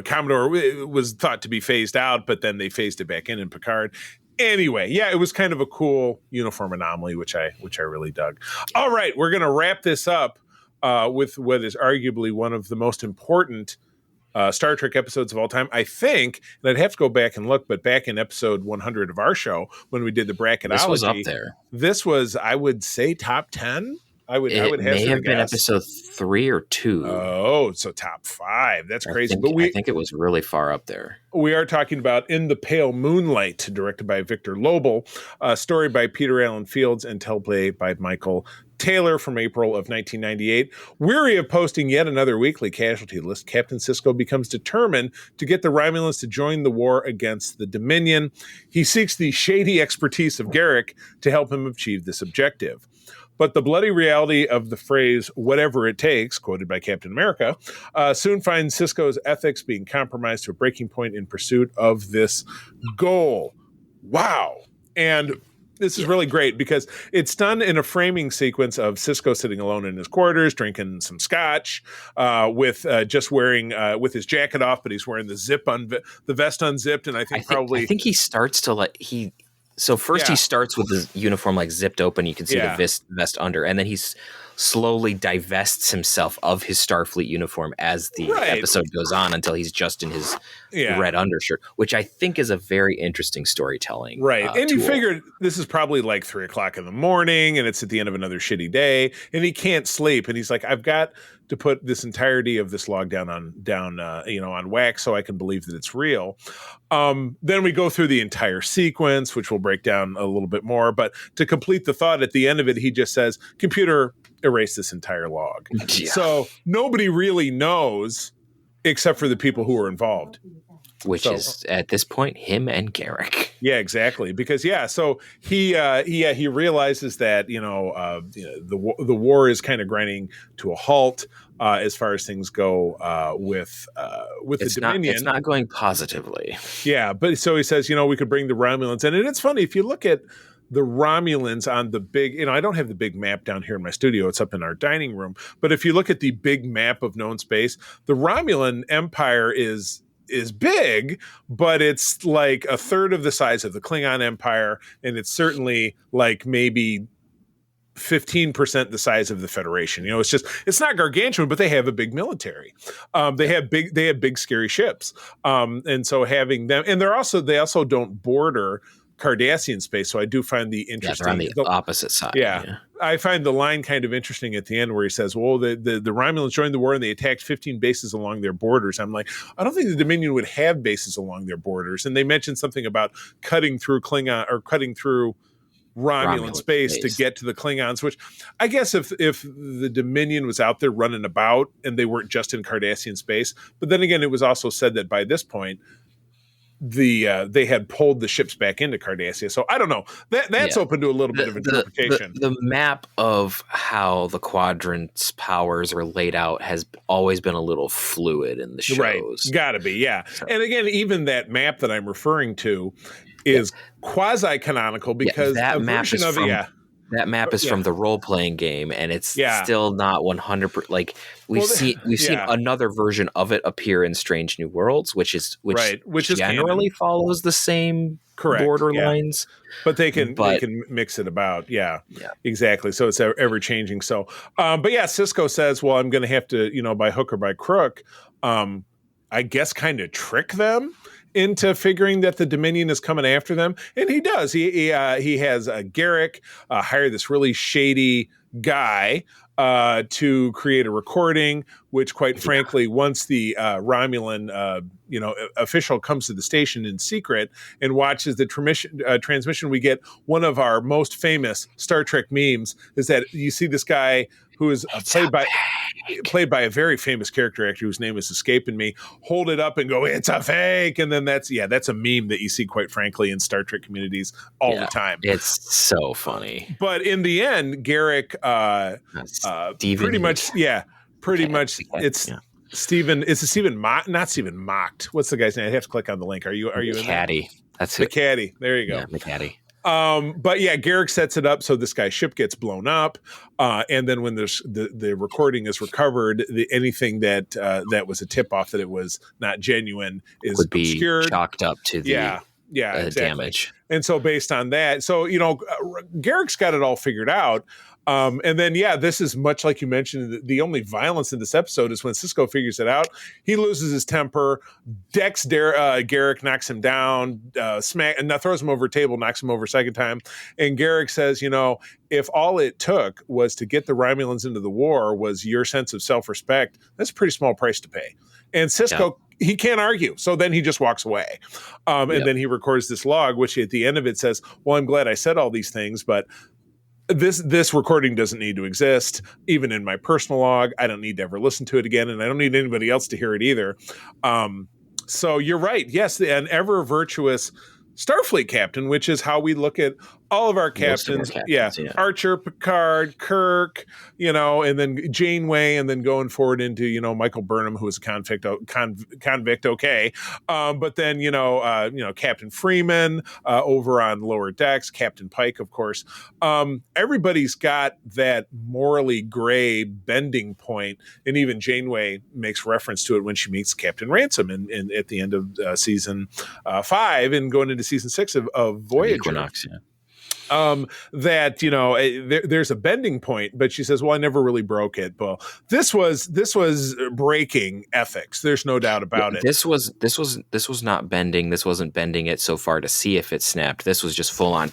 Speaker 2: Commodore was thought to be phased out, but then they phased it back in Picard. Anyway, it was kind of a cool uniform anomaly, which I really dug. All right, we're going to wrap this up with what is arguably one of the most important Star Trek episodes of all time. I think, and I'd have to go back and look, but back in episode 100 of our show, when we did the bracketology,
Speaker 3: This was up there.
Speaker 2: This was, I would say, top 10. I would
Speaker 3: It may
Speaker 2: hazard a
Speaker 3: have been
Speaker 2: guess.
Speaker 3: episode 3 or 2.
Speaker 2: Oh, so top 5. That's crazy.
Speaker 3: I think it was really far up there.
Speaker 2: We are talking about In the Pale Moonlight, directed by Victor Lobel, story by Peter Allen Fields, and teleplay by Michael Taylor from April of 1998. Weary of posting yet another weekly casualty list, Captain Sisko becomes determined to get the Romulans to join the war against the Dominion. He seeks the shady expertise of Garrick to help him achieve this objective. But the bloody reality of the phrase, whatever it takes, quoted by Captain America, soon finds Sisko's ethics being compromised to a breaking point in pursuit of this goal. Wow. And this is really great because it's done in a framing sequence of Sisko sitting alone in his quarters, drinking some scotch, with just wearing, with his jacket off, but he's wearing the vest unzipped. And I think
Speaker 3: he starts to So first he starts with his uniform like zipped open. You can see the vest under, and then he slowly divests himself of his Starfleet uniform as the episode goes on until he's just in his red undershirt, which I think is a very interesting storytelling.
Speaker 2: Right. And you
Speaker 3: tool.
Speaker 2: figured this is probably like 3:00 in the morning and it's at the end of another shitty day and he can't sleep. And he's like, I've got to put this entirety of this log down on wax so I can believe that it's real. Then we go through the entire sequence, which we'll break down a little bit more. But to complete the thought, at the end of it, he just says, computer, erase this entire log. Yeah. So nobody really knows except for the people who are involved.
Speaker 3: Which is, at this point, him and Garrick.
Speaker 2: Yeah, exactly. Because, so he realizes that, the war is kind of grinding to a halt as far as things go with the Dominion.
Speaker 3: It's not going positively.
Speaker 2: Yeah, but so he says, we could bring the Romulans in. And it's funny, if you look at the Romulans on the big, I don't have the big map down here in my studio. It's up in our dining room. But if you look at the big map of known space, the Romulan Empire is big, but it's like a third of the size of the Klingon Empire, and it's certainly like maybe 15% the size of the Federation. It's not gargantuan, but they have a big military. They have big scary ships. And so having them, and they also don't border Cardassian space, so I do find the interesting.
Speaker 3: Yeah, they're on the opposite side.
Speaker 2: Yeah. I find the line kind of interesting at the end where he says, well, the Romulans joined the war and they attacked 15 bases along their borders. I'm like, I don't think the Dominion would have bases along their borders. And they mentioned something about cutting through Klingon or cutting through Romulan space to get to the Klingons, which I guess if the Dominion was out there running about and they weren't just in Cardassian space, but then again, it was also said that by this point, they had pulled the ships back into Cardassia. So I don't know. That's open to a little bit of interpretation.
Speaker 3: The map of how the quadrant's powers are laid out has always been a little fluid in the shows.
Speaker 2: Right. Gotta be, yeah. So. And again, even that map that I'm referring to is quasi-canonical because
Speaker 3: that
Speaker 2: a
Speaker 3: map
Speaker 2: version
Speaker 3: is
Speaker 2: of
Speaker 3: it, that map is from the role-playing game, and it's still not 100%. Like we've seen another version of it appear in Strange New Worlds, which generally follows the same borderlines.
Speaker 2: But they can mix it about. Yeah, exactly. So it's ever changing. So, but Sisko says, well, I'm going to have to, by hook or by crook, I guess kind of trick them into figuring that the Dominion is coming after them. And he does. He has Garrick hire this really shady guy to create a recording, which quite frankly, once the Romulan official comes to the station in secret and watches the transmission, we get one of our most famous Star Trek memes is that you see this guy who is played by a very famous character actor whose name is escaping me, hold it up and go, it's a fake. And then that's a meme that you see, quite frankly, in Star Trek communities all the time.
Speaker 3: It's so funny.
Speaker 2: But in the end, Garrick, pretty much, it's Stephen, it's a Stephen Mock, not Stephen Mocked. What's the guy's name? I have to click on the link. Are you in
Speaker 3: McCaddy. That's
Speaker 2: it. McCaddy. There you go.
Speaker 3: Yeah, McCaddy.
Speaker 2: But Garrick sets it up so this guy's ship gets blown up, and then when there's the recording is recovered, anything that was a tip off that it was not genuine is
Speaker 3: would be
Speaker 2: obscured.
Speaker 3: chalked up to the damage.
Speaker 2: And so based on that, so, Garrick's got it all figured out. And then, this is much like you mentioned, the only violence in this episode is when Cisco figures it out. He loses his temper, decks Garrick, knocks him down, and now throws him over a table, knocks him over a second time. And Garrick says, if all it took was to get the Romulans into the war was your sense of self-respect, that's a pretty small price to pay. And Cisco, he can't argue. So then he just walks away. And then he records this log, which at the end of it says, well, I'm glad I said all these things, but this recording doesn't need to exist. Even in my personal log, I don't need to ever listen to it again. And I don't need anybody else to hear it either. So you're right. Yes, an ever virtuous Starfleet captain, which is how we look at all of our captains. Archer, Picard, Kirk, and then Janeway, and then going forward into, Michael Burnham, who was a convict. Okay. But then, Captain Freeman, over on Lower Decks, Captain Pike, of course. Everybody's got that morally gray bending point, and even Janeway makes reference to it when she meets Captain Ransom in at the end of season 5 and going into season 6 of Voyager.
Speaker 3: Equinox,
Speaker 2: there's a bending point, but she says, well, I never really broke it. Well, this was breaking ethics. There's no doubt about it.
Speaker 3: This was not bending. This wasn't bending it so far to see if it snapped. This was just full on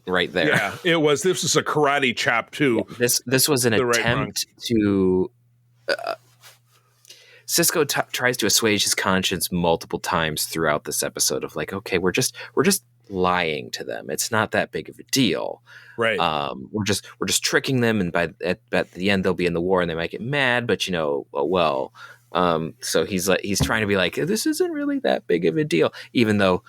Speaker 3: right there.
Speaker 2: Yeah, it was. This was a karate chop too.
Speaker 3: This was an attempt to Cisco tries to assuage his conscience multiple times throughout this episode of like, okay, we're just lying to them. It's not that big of a deal.
Speaker 2: Right.
Speaker 3: We're just tricking them, and at the end they'll be in the war and they might get mad, but so he's trying to be like, this isn't really that big of a deal, even though,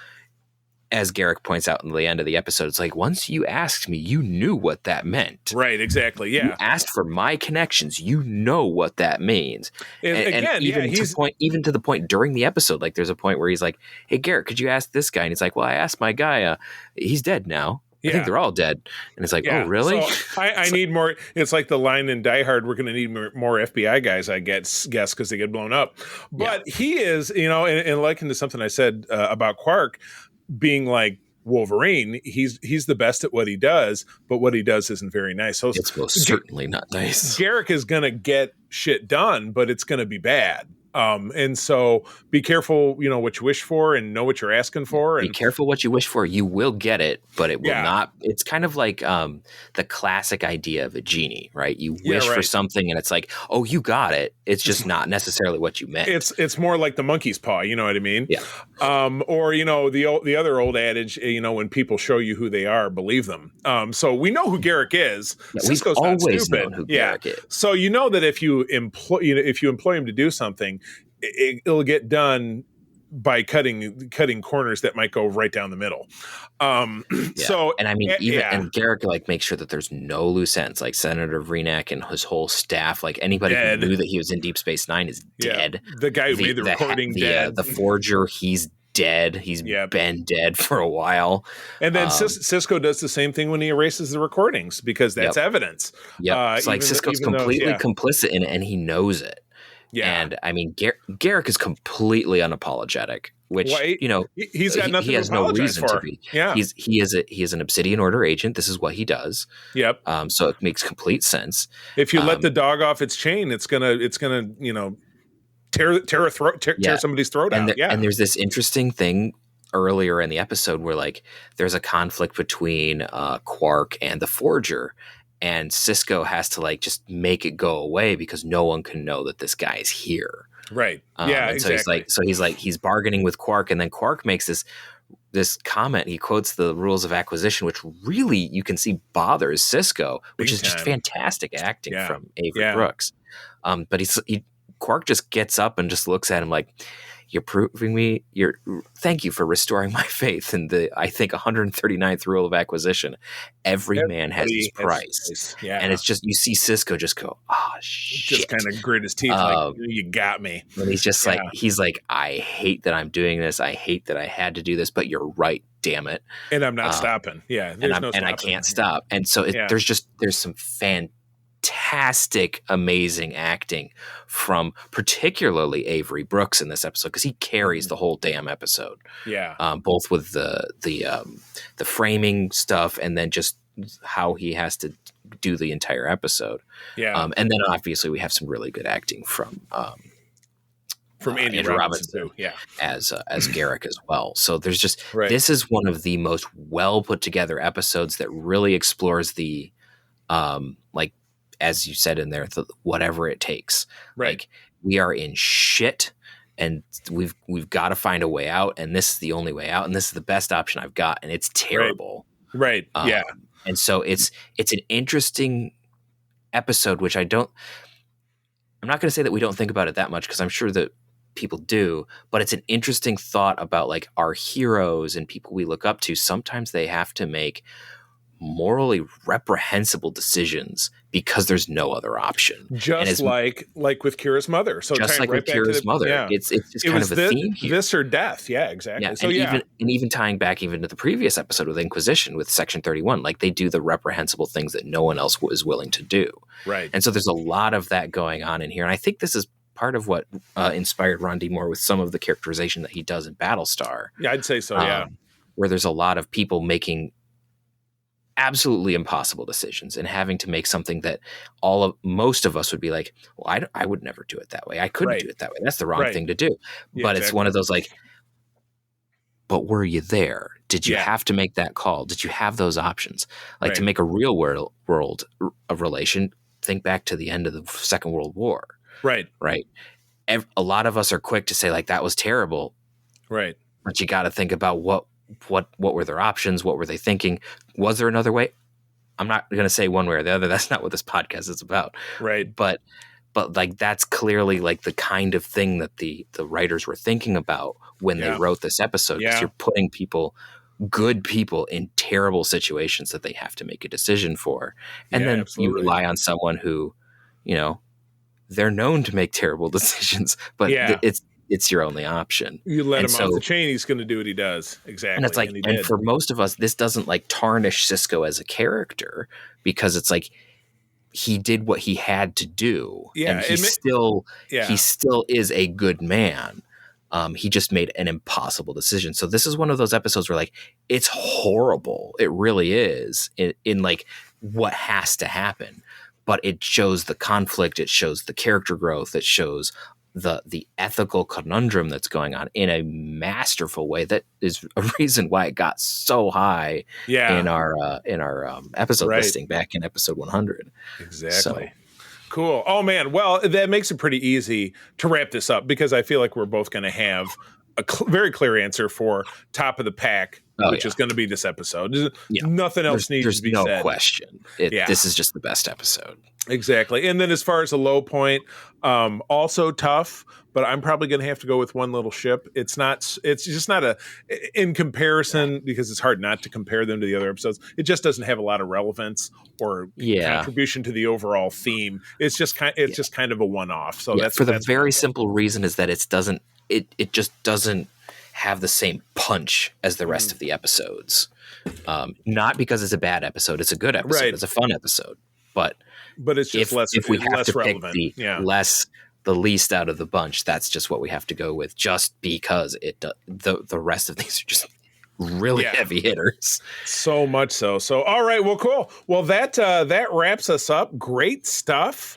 Speaker 3: as Garrick points out in the end of the episode, it's like, once you asked me, you knew what that meant.
Speaker 2: Right, exactly, yeah.
Speaker 3: You asked for my connections. You know what that means. And even to the point during the episode, like there's a point where he's like, hey, Garrick, could you ask this guy? And he's like, well, I asked my guy. He's dead now. I think they're all dead. And it's like, oh, really?
Speaker 2: So I need more. It's like the line in Die Hard, we're going to need more FBI guys, I guess, because they get blown up. But he is, and likened to something I said about Quark, being like Wolverine, he's the best at what he does, but what he does isn't very nice. So
Speaker 3: it's most certainly not nice.
Speaker 2: Garrick is going to get shit done, but it's going to be bad. And so be careful, what you wish for and know what you're asking for. And
Speaker 3: be careful what you wish for. You will get it, but it will not. It's kind of like the classic idea of a genie, right? You wish for something and it's like, oh, you got it. It's just not necessarily what you meant.
Speaker 2: It's more like the monkey's paw, you know what I mean?
Speaker 3: Yeah.
Speaker 2: Or, the other old adage, when people show you who they are, believe them. So we know who Garrick is.
Speaker 3: Cisco's not stupid. We've always known who Garrick is.
Speaker 2: So you know that if you employ him to do something, it'll get done by cutting corners that might go right down the middle. So,
Speaker 3: and I mean, and Garrick makes sure that there's no loose ends. Like Senator Vreenak and his whole staff, like anybody who knew that he was in Deep Space Nine is dead.
Speaker 2: The guy who made the recording dead.
Speaker 3: The forger, he's dead. He's been dead for a while.
Speaker 2: And then Cisco does the same thing when he erases the recordings because that's evidence.
Speaker 3: Yeah, it's like Cisco's completely complicit in it, and he knows it. Yeah, and I mean, Garrick is completely unapologetic, which
Speaker 2: he's got nothing.
Speaker 3: He has no reason
Speaker 2: for.
Speaker 3: to be. Yeah, he is an Obsidian Order agent. This is what he does.
Speaker 2: Yep.
Speaker 3: So it makes complete sense.
Speaker 2: If you let the dog off its chain, it's gonna tear somebody's throat out.
Speaker 3: And there's this interesting thing earlier in the episode where there's a conflict between Quark and the Forger. And Cisco has to just make it go away because no one can know that this guy is here.
Speaker 2: Right.
Speaker 3: Exactly. So he's bargaining with Quark, and then Quark makes this comment. He quotes the rules of acquisition, which really you can see bothers Cisco, which is just fantastic acting from Avery Brooks. But Quark just gets up and just looks at him like, you're proving me. Thank you for restoring my faith in the, I think, 139th rule of acquisition. Every man has his price. And it's just, you see Cisco just go, oh, shit.
Speaker 2: Just kind of grit his teeth you got me.
Speaker 3: And he's just he's like, I hate that I'm doing this. I hate that I had to do this, but you're right, damn it.
Speaker 2: And I'm not stopping. Yeah.
Speaker 3: And I can't stop. And so there's some fantastic, amazing acting from particularly Avery Brooks in this episode, because he carries the whole damn episode.
Speaker 2: Yeah.
Speaker 3: Both with the framing stuff and then just how he has to do the entire episode.
Speaker 2: Yeah.
Speaker 3: And then obviously we have some really good acting from
Speaker 2: Andy
Speaker 3: Andrew
Speaker 2: Robinson too. Yeah.
Speaker 3: as Garrick as well. So there's just
Speaker 2: Right.
Speaker 3: this is one of the most well put together episodes that really explores the like, as you said in there, whatever it takes.
Speaker 2: Right.
Speaker 3: Like, we are in shit and we've got to find a way out, and this is the only way out, and this is the best option I've got, and it's terrible.
Speaker 2: Right. Yeah.
Speaker 3: And so it's an interesting episode, which I'm not going to say that we don't think about it that much, because I'm sure that people do, but it's an interesting thought about like our heroes and people we look up to. Sometimes they have to make morally reprehensible decisions because there's no other option.
Speaker 2: Just like with Kira's mother. So
Speaker 3: just like with Kira's mother, it's just kind of a theme here.
Speaker 2: This or death. Yeah, exactly.
Speaker 3: Yeah.
Speaker 2: So
Speaker 3: even tying back even to the previous episode with Inquisition with Section 31, like they do the reprehensible things that no one else was willing to do.
Speaker 2: Right.
Speaker 3: And so there's a lot of that going on in here. And I think this is part of what inspired Ron D. Moore with some of the characterization that he does in Battlestar.
Speaker 2: Yeah, I'd say so. Yeah.
Speaker 3: Where there's a lot of people making absolutely impossible decisions and having to make something that most of us would be like, well, I would never do it that way. I couldn't do it that way. That's the wrong thing to do.
Speaker 2: Yeah,
Speaker 3: but it's one of those like, but were you there? Did you have to make that call? Did you have those options? Like to make a real world of relation, think back to the end of the Second World War. Right. A lot of us are quick to say like, that was terrible.
Speaker 2: Right.
Speaker 3: But you got to think about what were their options? What were they thinking? Was there another way? I'm not going to say one way or the other. That's not what this podcast is about.
Speaker 2: Right.
Speaker 3: But like, that's clearly like the kind of thing that the writers were thinking about when they wrote this episode. Because you're putting good people in terrible situations that they have to make a decision for. And then you rely on someone who, they're known to make terrible decisions, but it's your only option.
Speaker 2: You let him off the chain, he's going to do what he does. Exactly.
Speaker 3: And it's like, and for most of us, this doesn't like tarnish Sisko as a character, because it's like he did what he had to do. Yeah. And he still is a good man. He just made an impossible decision. So this is one of those episodes where like, it's horrible. It really is in like what has to happen, but it shows the conflict. It shows the character growth. It shows the ethical conundrum that's going on in a masterful way. That is a reason why it got so high in our episode listing back in episode 100.
Speaker 2: Exactly. So. Cool. Oh man. Well, that makes it pretty easy to wrap this up, because I feel like we're both going to have a very clear answer for top of the pack, which is going to be this episode. Nothing else needs to be said.
Speaker 3: There's no question. This is just the best episode.
Speaker 2: Exactly. And then as far as a low point, also tough, but I'm probably going to have to go with One Little Ship. It's just not in comparison, because it's hard not to compare them to the other episodes. It just doesn't have a lot of relevance or contribution to the overall theme. It's just kind of a one-off. So that's
Speaker 3: for the very simple reason is that it just doesn't have the same punch as the rest of the episodes. Not because it's a bad episode. It's a good episode. Right. It's a fun episode. But
Speaker 2: it's just if we have to relevant.
Speaker 3: Pick the least out of the bunch, that's just what we have to go with, just because the rest of these are just really heavy hitters.
Speaker 2: So much so. So, all right. Well, cool. Well, that wraps us up. Great stuff.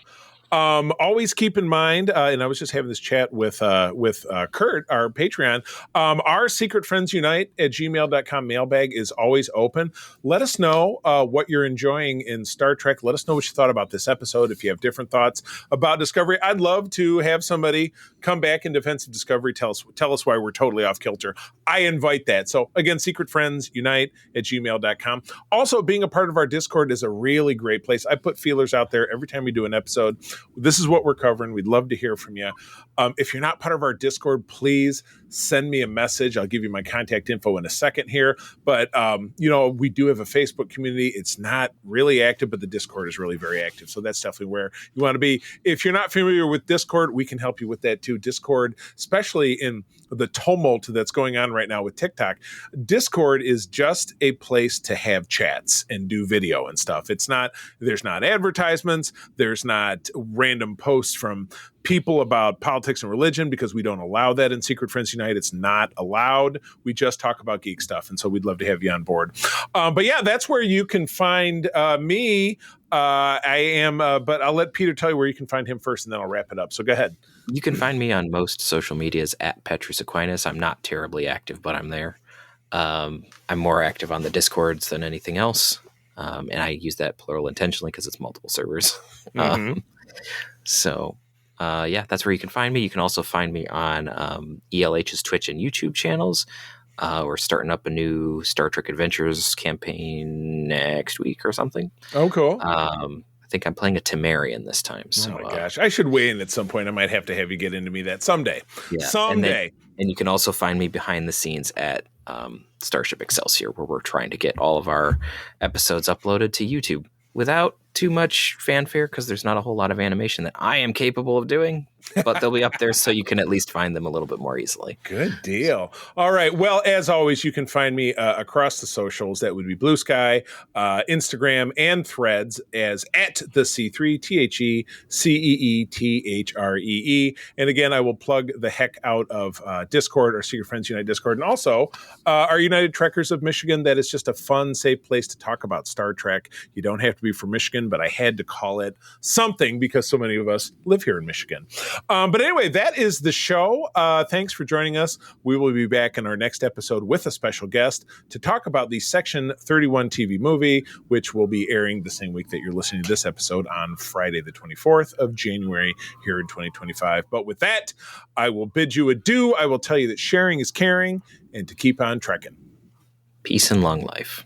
Speaker 2: Always keep in mind, and I was just having this chat with Kurt, our Patreon, our secretfriendsunite@gmail.com mailbag is always open. Let us know what you're enjoying in Star Trek. Let us know what you thought about this episode. If you have different thoughts about Discovery, I'd love to have somebody come back in defense of Discovery, tell us why we're totally off kilter. I invite that. So again, secretfriendsunite@gmail.com. Also, being a part of our Discord is a really great place. I put feelers out there every time we do an episode. This is what we're covering. We'd love to hear from you. If you're not part of our Discord, please send me a message. I'll give you my contact info in a second here. But, we do have a Facebook community. It's not really active, but the Discord is really very active. So that's definitely where you want to be. If you're not familiar with Discord, we can help you with that too. Discord, especially in the tumult that's going on right now with TikTok, Discord is just a place to have chats and do video and stuff. There's not advertisements, there's not random posts from people about politics and religion, because we don't allow that in Secret Friends Unite. It's not allowed. We just talk about geek stuff, and so we'd love to have you on board. But yeah, that's where you can find me. But I'll let Peter tell you where you can find him first, and then I'll wrap it up. So go ahead.
Speaker 3: You can find me on most social medias at Petrus Aquinas. I'm not terribly active, but I'm there. I'm more active on the Discords than anything else. And I use that plural intentionally because it's multiple servers.
Speaker 2: Mm-hmm.
Speaker 3: Yeah, that's where you can find me. You can also find me on ELH's Twitch and YouTube channels. We're starting up a new Star Trek Adventures campaign next week or something.
Speaker 2: Oh, cool.
Speaker 3: I think I'm playing a Temerian this time. So,
Speaker 2: oh my gosh, I should weigh in at some point. I might have to have you get into me that someday.
Speaker 3: Yeah,
Speaker 2: someday.
Speaker 3: And you can also find me behind the scenes at Starship Excelsior, where we're trying to get all of our episodes uploaded to YouTube without too much fanfare, because there's not a whole lot of animation that I am capable of doing, but they'll be up there so you can at least find them a little bit more easily.
Speaker 2: Good deal. All right. Well, as always, you can find me across the socials. That would be Blue Sky, Instagram, and Threads as at the C3, TheCeeThree. And again, I will plug the heck out of Discord, our Secret Friends Unite Discord, and also our United Trekkers of Michigan. That is just a fun, safe place to talk about Star Trek. You don't have to be from Michigan, but I had to call it something because so many of us live here in Michigan. But anyway, that is the show. Thanks for joining us. We will be back in our next episode with a special guest to talk about the Section 31 TV movie, which will be airing the same week that you're listening to this episode on Friday, the 24th of January here in 2025. But with that, I will bid you adieu. I will tell you that sharing is caring and to keep on trekking.
Speaker 3: Peace and long life.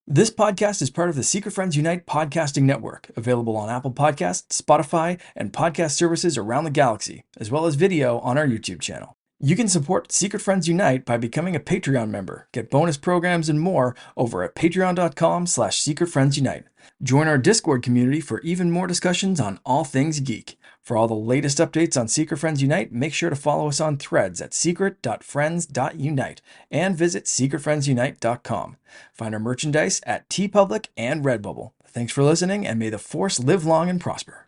Speaker 1: This podcast is part of the Secret Friends Unite podcasting network, available on Apple Podcasts, Spotify, and podcast services around the galaxy, as well as video on our YouTube channel. You can support Secret Friends Unite by becoming a Patreon member, get bonus programs and more over at patreon.com/secretfriendsunite. Join our Discord community for even more discussions on all things geek. For all the latest updates on Secret Friends Unite, make sure to follow us on Threads at secret.friends.unite and visit secretfriendsunite.com. Find our merchandise at TeePublic and Redbubble. Thanks for listening, and may the Force live long and prosper.